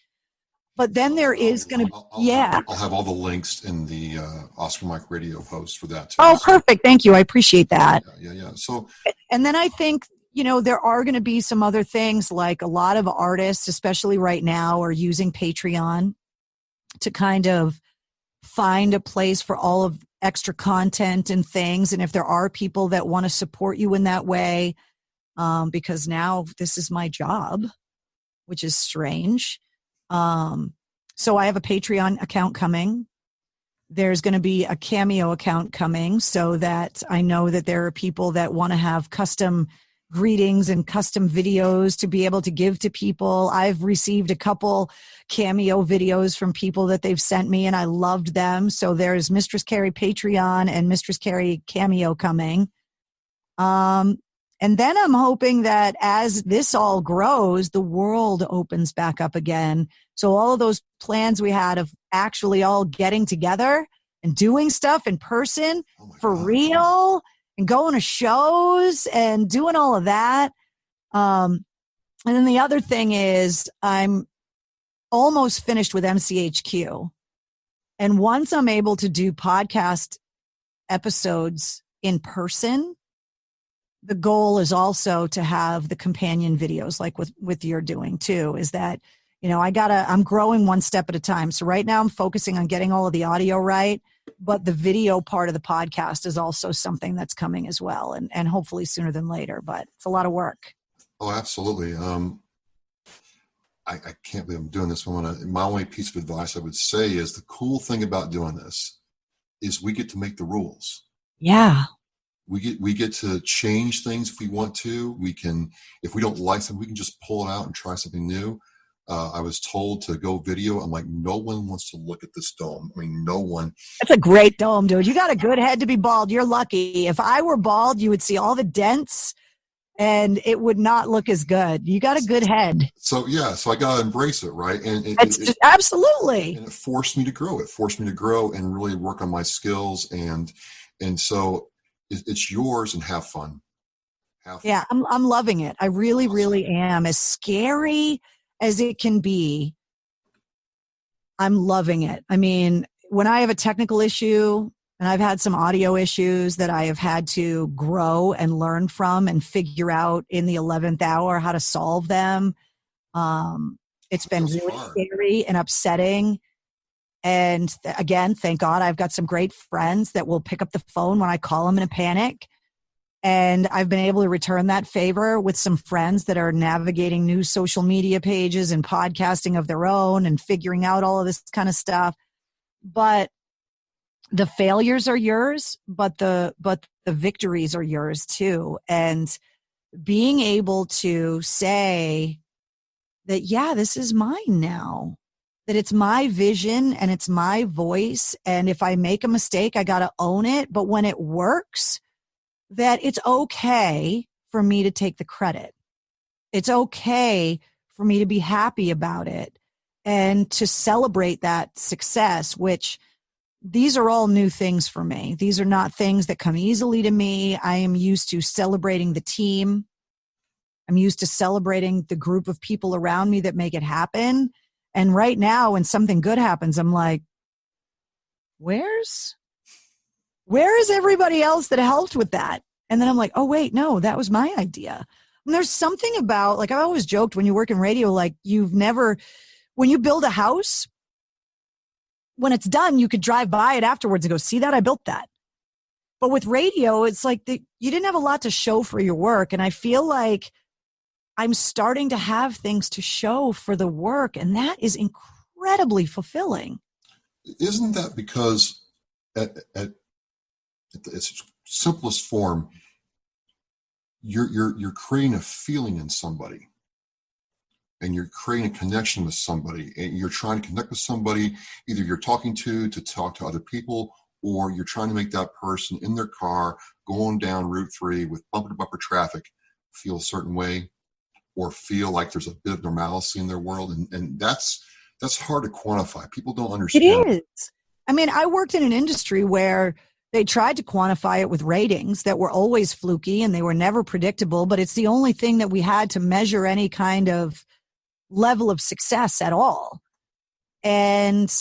But then there is going to, I'll have all the links in the Oscar Mike Radio post for that too. Oh, perfect. Thank you. I appreciate that. Yeah. So, and then I think, there are going to be some other things, like a lot of artists, especially right now, are using Patreon to kind of find a place for all of extra content and things. And if there are people that want to support you in that way, because now this is my job, which is strange. So I have a Patreon account coming. There's going to be a Cameo account coming, so that I know that there are people that want to have custom greetings and custom videos to be able to give to people. I've received a couple Cameo videos from people that they've sent me, and I loved them. So there's Mistress Carrie Patreon and Mistress Carrie Cameo coming. And then I'm hoping that as this all grows, the world opens back up again. So all of those plans we had of actually all getting together and doing stuff in person for real and going to shows and doing all of that. And then the other thing is I'm almost finished with MCHQ. And once I'm able to do podcast episodes in person, the goal is also to have the companion videos like with you're doing too, is that, I'm growing one step at a time. So right now I'm focusing on getting all of the audio right, but the video part of the podcast is also something that's coming as well. And hopefully sooner than later, but it's a lot of work. Oh, absolutely. I can't believe I'm doing this. My only piece of advice I would say is the cool thing about doing this is we get to make the rules. Yeah. We get to change things if we want to. We can, if we don't like something, we can just pull it out and try something new. I was told to go video. I'm like, no one wants to look at this dome. I mean, no one. That's a great dome, dude. You got a good head to be bald. You're lucky. If I were bald, you would see all the dents and it would not look as good. You got a good head. So I got to embrace it, right? And absolutely. And it forced me to grow. It forced me to grow and really work on my skills. And so it's yours, and have fun. Yeah, I'm loving it. I really, really am. As scary as it can be, I'm loving it. I mean, when I have a technical issue, and I've had some audio issues that I have had to grow and learn from and figure out in the 11th hour how to solve them. It's been really scary and upsetting. And again, thank God I've got some great friends that will pick up the phone when I call them in a panic. And I've been able to return that favor with some friends that are navigating new social media pages and podcasting of their own and figuring out all of this kind of stuff. But the failures are yours, but the victories are yours too. And being able to say that, yeah, this is mine now, that it's my vision and it's my voice. And if I make a mistake, I got to own it. But when it works, that it's okay for me to take the credit. It's okay for me to be happy about it and to celebrate that success, which these are all new things for me. These are not things that come easily to me. I am used to celebrating the team. I'm used to celebrating the group of people around me that make it happen. And right now, when something good happens, I'm like, where is everybody else that helped with that? And then I'm like, oh, wait, no, that was my idea. And there's something about, like, I've always joked when you work in radio, like when you build a house, when it's done, you could drive by it afterwards and go, see that? I built that. But with radio, it's like you didn't have a lot to show for your work. And I feel like I'm starting to have things to show for the work. And that is incredibly fulfilling. Isn't that because at its simplest form, you're creating a feeling in somebody, and you're creating a connection with somebody, and you're trying to connect with somebody. Either you're talking to talk to other people, or you're trying to make that person in their car going down Route 3 with bumper-to-bumper traffic feel a certain way, or feel like there's a bit of normalcy in their world. And that's hard to quantify. People don't understand. It is. I mean, I worked in an industry where they tried to quantify it with ratings that were always fluky and they were never predictable, but it's the only thing that we had to measure any kind of level of success at all. And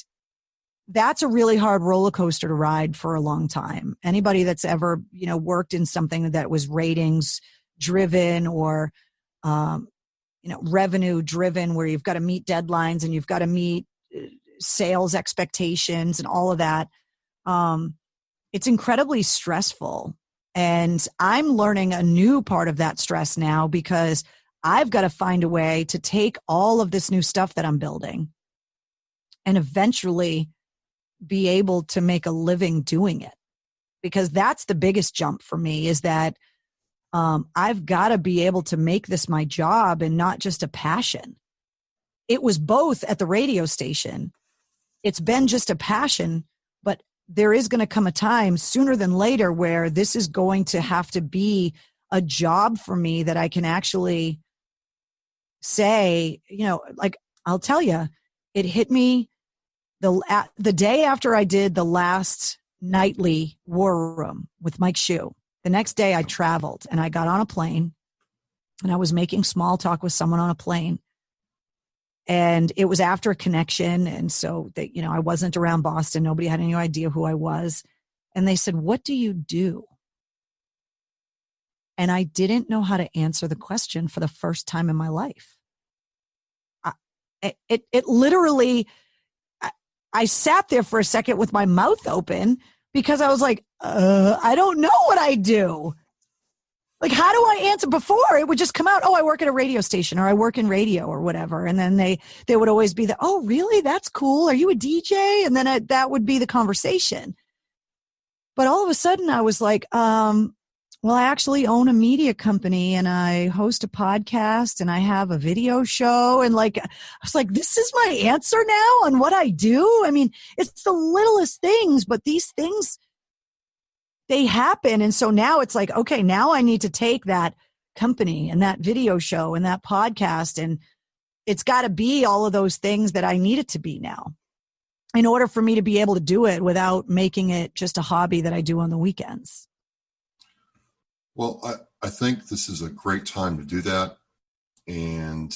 that's a really hard roller coaster to ride for a long time. Anybody that's ever, worked in something that was ratings driven or, revenue driven, where you've got to meet deadlines and you've got to meet sales expectations and all of that. It's incredibly stressful. And I'm learning a new part of that stress now, because I've got to find a way to take all of this new stuff that I'm building and eventually be able to make a living doing it. Because that's the biggest jump for me, is that I've got to be able to make this my job and not just a passion. It was both at the radio station. It's been just a passion, but there is going to come a time sooner than later where this is going to have to be a job for me, that I can actually say, like, I'll tell you, it hit me the day after I did the last nightly War Room with Mike Shue. The next day I traveled and I got on a plane and I was making small talk with someone on a plane. And it was after a connection. And so they, I wasn't around Boston. Nobody had any idea who I was. And they said, "What do you do?" And I didn't know how to answer the question for the first time in my life. It literally, I sat there for a second with my mouth open because I was like, I don't know what I do. Like, how do I answer? Before it would just come out, "Oh, I work at a radio station," or "I work in radio," or whatever. And then they would always be "Oh, really? That's cool. Are you a DJ?" And then that would be the conversation. But all of a sudden I was like, well, I actually own a media company and I host a podcast and I have a video show. And I was like, this is my answer now on what I do. I mean, it's the littlest things, but these things, they happen. And so now it's like, okay, now I need to take that company and that video show and that podcast, and it's got to be all of those things that I need it to be now in order for me to be able to do it without making it just a hobby that I do on the weekends. Well, I think this is a great time to do that. And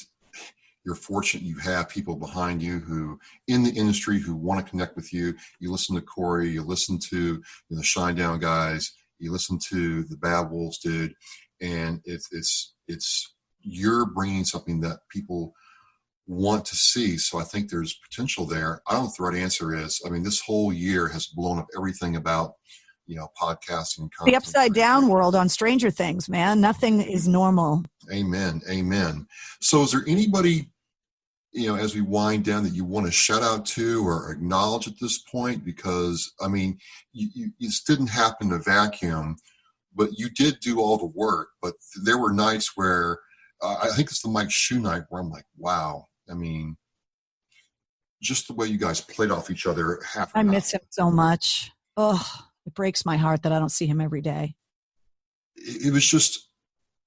you're fortunate you have people behind you who in the industry who want to connect with you. You listen to Corey, you listen to the Shine Down guys, you listen to the Bad Wolves dude, and it's you're bringing something that people want to see. So I think there's potential there. I don't know what the right answer is. I mean, this whole year has blown up everything about podcasting. The upside down world on Stranger Things, man. Nothing is normal. Amen. So is there anybody, as we wind down, that you want to shout out to or acknowledge at this point? Because, I mean, this didn't happen in a vacuum, but you did do all the work. But there were nights where, I think it's the Mike Shue night, where I'm like, wow. I mean, just the way you guys played off each other. I miss him so much. Oh, it breaks my heart that I don't see him every day. It was just,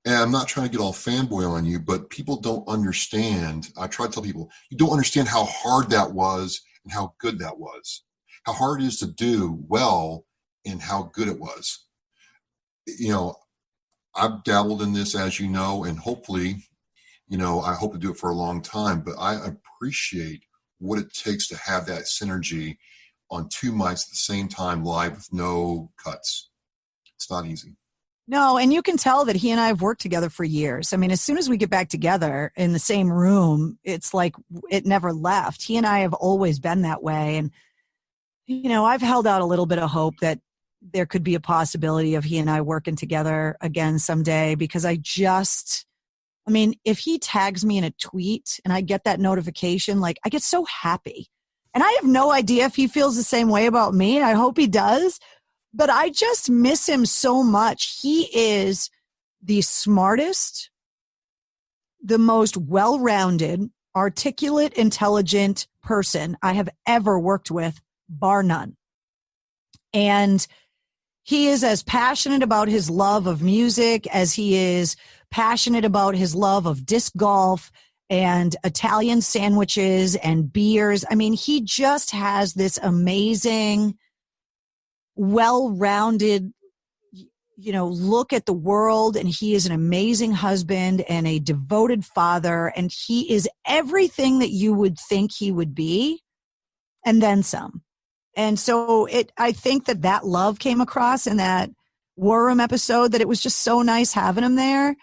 and I'm not trying to get all fanboy on you, but people don't understand. I try to tell people, you don't understand how hard that was and how good that was. How hard it is to do well and how good it was. I've dabbled in this, as you know, and hopefully, I hope to do it for a long time, but I appreciate what it takes to have that synergy on two mics at the same time, live with no cuts. It's not easy. No, and you can tell that he and I have worked together for years. I mean, as soon as we get back together in the same room, it's like it never left. He and I have always been that way. And, I've held out a little bit of hope that there could be a possibility of he and I working together again someday, because if he tags me in a tweet and I get that notification, I get so happy. And I have no idea if he feels the same way about me, and I hope he does, but I just miss him so much. He is the smartest, the most well-rounded, articulate, intelligent person I have ever worked with, bar none. And he is as passionate about his love of music as he is passionate about his love of disc golf and Italian sandwiches and beers. I mean, he just has this amazing, well-rounded, look at the world. And he is an amazing husband and a devoted father. And he is everything that you would think he would be, and then some. And so I think that love came across in that War Room episode, that it was just so nice having him there.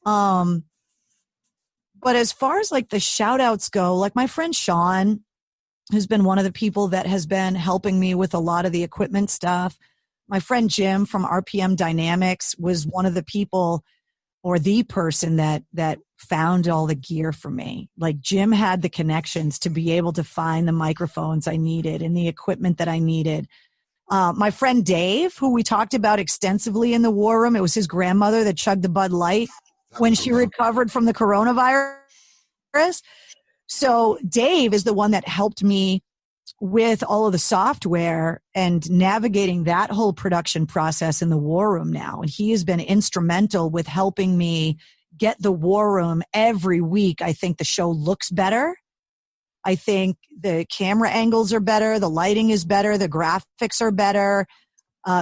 But as far as the shout outs go, my friend Sean, who's been one of the people that has been helping me with a lot of the equipment stuff. My friend Jim from RPM Dynamics was one of the people, or the person that found all the gear for me. Jim had the connections to be able to find the microphones I needed and the equipment that I needed. My friend Dave, who we talked about extensively in the War Room, it was his grandmother that chugged the Bud Light when she recovered from the coronavirus. So Dave is the one that helped me with all of the software and navigating that whole production process in the War Room now. And he has been instrumental with helping me get the War Room every week. I think the show looks better. I think the camera angles are better. The lighting is better. The graphics are better.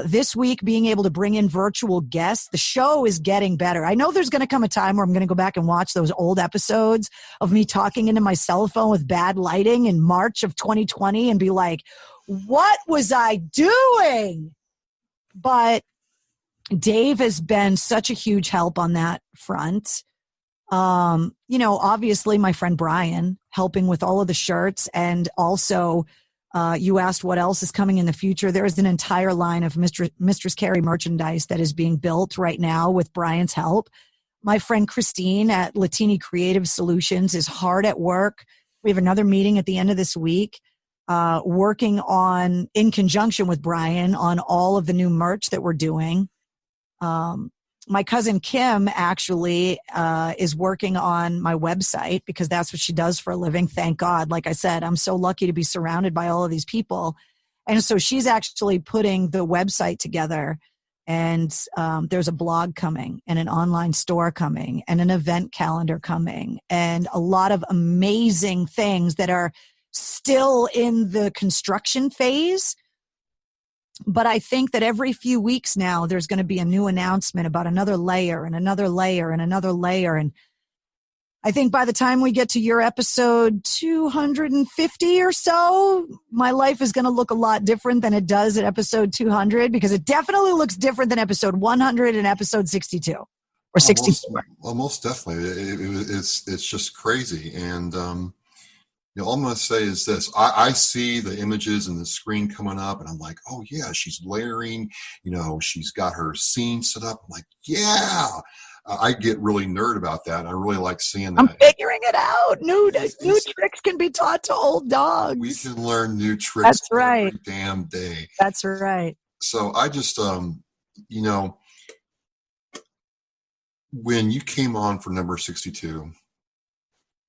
This week, being able to bring in virtual guests, the show is getting better. I know there's going to come a time where I'm going to go back and watch those old episodes of me talking into my cell phone with bad lighting in March of 2020 and be like, what was I doing? But Dave has been such a huge help on that front. Obviously my friend Brian helping with all of the shirts, and also you asked what else is coming in the future. There is an entire line of Mistress Carrie merchandise that is being built right now with Brian's help. My friend Christine at Latini Creative Solutions is hard at work. We have another meeting at the end of this week, working on, in conjunction with Brian, on all of the new merch that we're doing. My cousin Kim actually is working on my website because that's what she does for a living. Thank God. Like I said, I'm so lucky to be surrounded by all of these people. And so she's actually putting the website together, and there's a blog coming and an online store coming and an event calendar coming and a lot of amazing things that are still in the construction phase. But I think that every few weeks now, there's going to be a new announcement about another layer and another layer and another layer. And I think by the time we get to your episode 250 or so, my life is going to look a lot different than it does at episode 200, because it definitely looks different than episode 100 and episode 62 or 64. Most definitely. It's just crazy. And, all I'm going to say is this. I see the images and the screen coming up, and I'm like, oh, yeah, she's layering. She's got her scene set up. I'm like, yeah. I get really nerd about that. I really like seeing that. I'm figuring it out. New tricks can be taught to old dogs. We can learn new tricks every damn day. That's right. So I just, when you came on for number 62,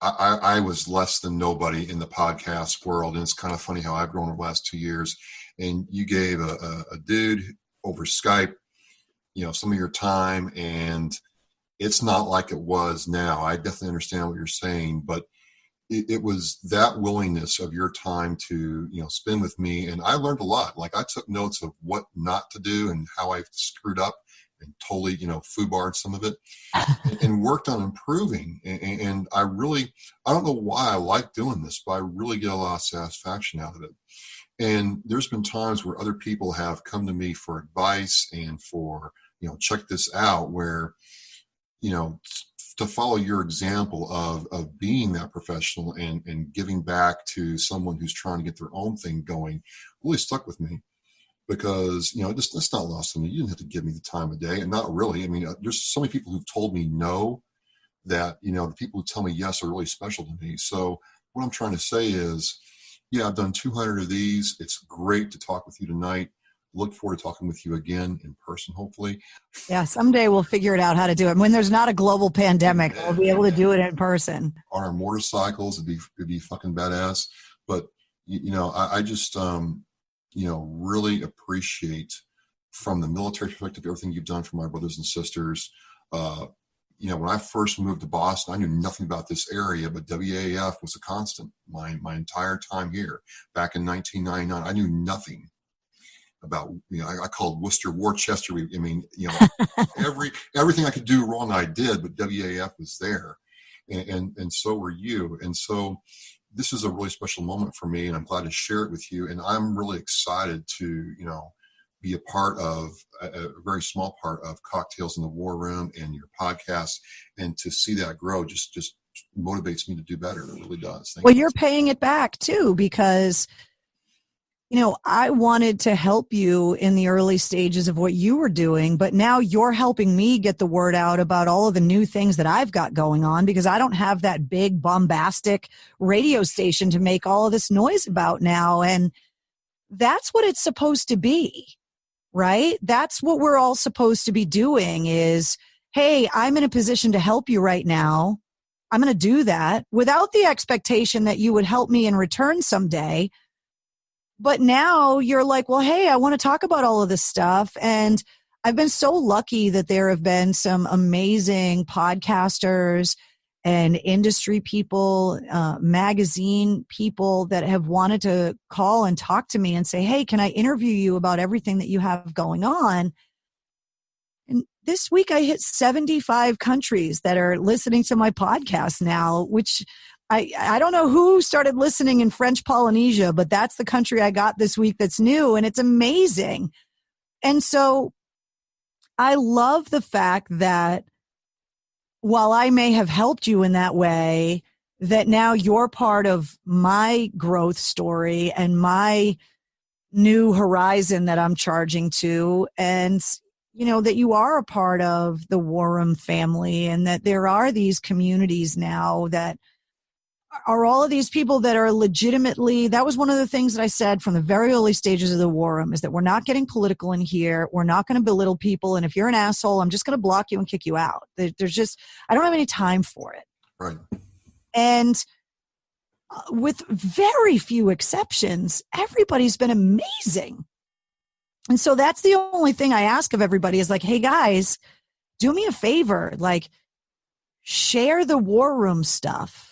I was less than nobody in the podcast world. And it's kind of funny how I've grown over the last 2 years. And you gave a dude over Skype, some of your time, and it's not like it was now. I definitely understand what you're saying, but it was that willingness of your time to, spend with me. And I learned a lot. Like, I took notes of what not to do and how I screwed up and totally, foobarred some of it and worked on improving. And I don't know why I like doing this, but I really get a lot of satisfaction out of it. And there's been times where other people have come to me for advice and for, check this out, where, to follow your example of being that professional and giving back to someone who's trying to get their own thing going really stuck with me. Because, it's not lost on me. You didn't have to give me the time of day, and not really. I mean, there's so many people who've told me no that, the people who tell me yes are really special to me. So what I'm trying to say is, yeah, I've done 200 of these. It's great to talk with you tonight. Look forward to talking with you again in person, hopefully. Yeah, someday we'll figure it out how to do it. When there's not a global pandemic, we'll be able to do it in person. On our motorcycles, it'd be fucking badass. But, I just... really appreciate, from the military perspective, everything you've done for my brothers and sisters. When I first moved to Boston, I knew nothing about this area, but WAAF was a constant my entire time here. Back in 1999, I knew nothing about, I called Worcester Worcester. I mean, everything I could do wrong, I did, but WAAF was there. And so were you. And so this is a really special moment for me, and I'm glad to share it with you. And I'm really excited to, be a part of a very small part of Cocktails in the War Room and your podcast, and to see that grow just motivates me to do better. It really does. Well, you're paying it back too, because, I wanted to help you in the early stages of what you were doing, but now you're helping me get the word out about all of the new things that I've got going on, because I don't have that big bombastic radio station to make all of this noise about now. And that's what it's supposed to be, right? That's what we're all supposed to be doing is, hey, I'm in a position to help you right now. I'm going to do that without the expectation that you would help me in return someday. But now you're like, well, hey, I want to talk about all of this stuff. And I've been so lucky that there have been some amazing podcasters and industry people, magazine people that have wanted to call and talk to me and say, hey, can I interview you about everything that you have going on? And this week I hit 75 countries that are listening to my podcast now, which I don't know who started listening in French Polynesia, but that's the country I got this week that's new, and it's amazing. And so I love the fact that while I may have helped you in that way, that now you're part of my growth story and my new horizon that I'm charging to. And, you know, that you are a part of the War Room family, and that there are these communities now that are all of these people that are legitimately, that was one of the things that I said from the very early stages of the War Room, is that we're not getting political in here. We're not going to belittle people. And if you're an asshole, I'm just going to block you and kick you out. There's just, I don't have any time for it. Right. And with very few exceptions, everybody's been amazing. And so that's the only thing I ask of everybody is like, hey guys, do me a favor, like share the War Room stuff.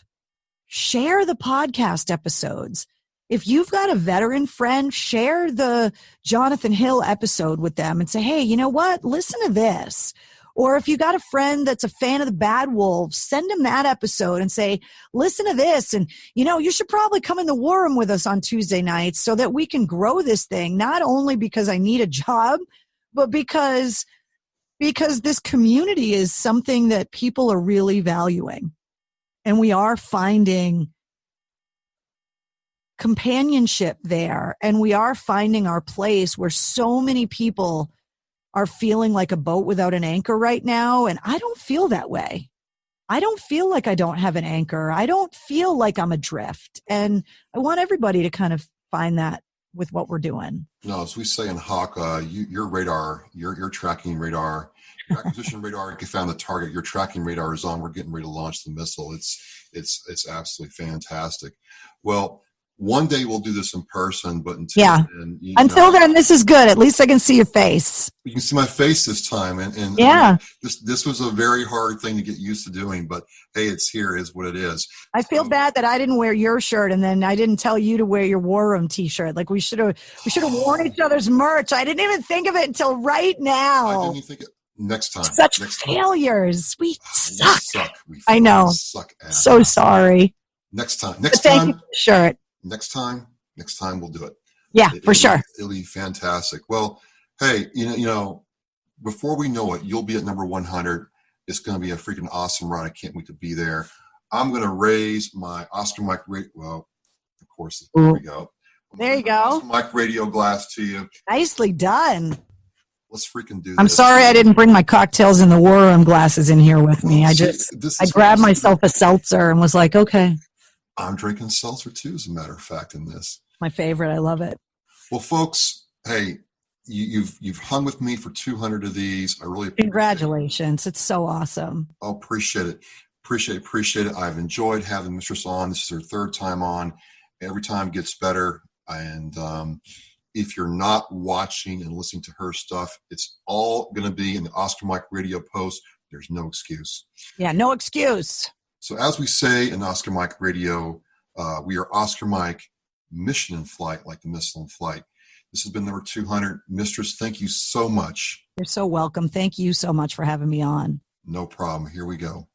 Share the podcast episodes. If you've got a veteran friend, share the Jonathan Hill episode with them and say, hey, you know what? Listen to this. Or if you got a friend that's a fan of the Bad Wolves, send them that episode and say, listen to this. And, you know, you should probably come in the War Room with us on Tuesday nights so that we can grow this thing, not only because I need a job, but because this community is something that people are really valuing. And we are finding companionship there. And we are finding our place where so many people are feeling like a boat without an anchor right now. And I don't feel that way. I don't feel like I don't have an anchor. I don't feel like I'm adrift. And I want everybody to kind of find that with what we're doing. No, as we say in Hawk, your radar, your tracking radar, your acquisition radar, you found the target, your tracking radar is on. We're getting ready to launch the missile. It's absolutely fantastic. Well, one day we'll do this in person, but until then, this is good. At least I can see your face. You can see my face this time, and yeah, I mean, this was a very hard thing to get used to doing, but hey, it's here, is what it is. I feel bad that I didn't wear your shirt, and then I didn't tell you to wear your War Room T-shirt. Like we should have worn each other's merch. I didn't even think of it until right now. I didn't even think it. Next time. Such failures. We suck. I know. Suck ass. So sorry. Next time. Thank you for the shirt. Next time we'll do it. Yeah, for sure. It'll be fantastic. Well, hey, you know, before we know it, you'll be at number 100. It's going to be a freaking awesome run. I can't wait to be there. I'm going to raise my Oscar Mike radio. Well, of course, there we go. There you go. Oscar Mike radio glass to you. Nicely done. Let's freaking do this. I'm sorry I didn't bring my cocktails in the War Room glasses in here with me. I grabbed myself a seltzer and was like, okay. I'm drinking seltzer too, as a matter of fact, in this. My favorite. I love it. Well, folks, hey, you've hung with me for 200 of these. I really appreciate Congratulations. It's so awesome. Oh, appreciate it. Appreciate it. I've enjoyed having Mistress on. This is her third time on. Every time gets better. And if you're not watching and listening to her stuff, it's all going to be in the Oscar Mike radio post. There's no excuse. Yeah, no excuse. So as we say in Oscar Mike radio, we are Oscar Mike, mission in flight, like the missile in flight. This has been number 200. Mistress, thank you so much. You're so welcome. Thank you so much for having me on. No problem. Here we go.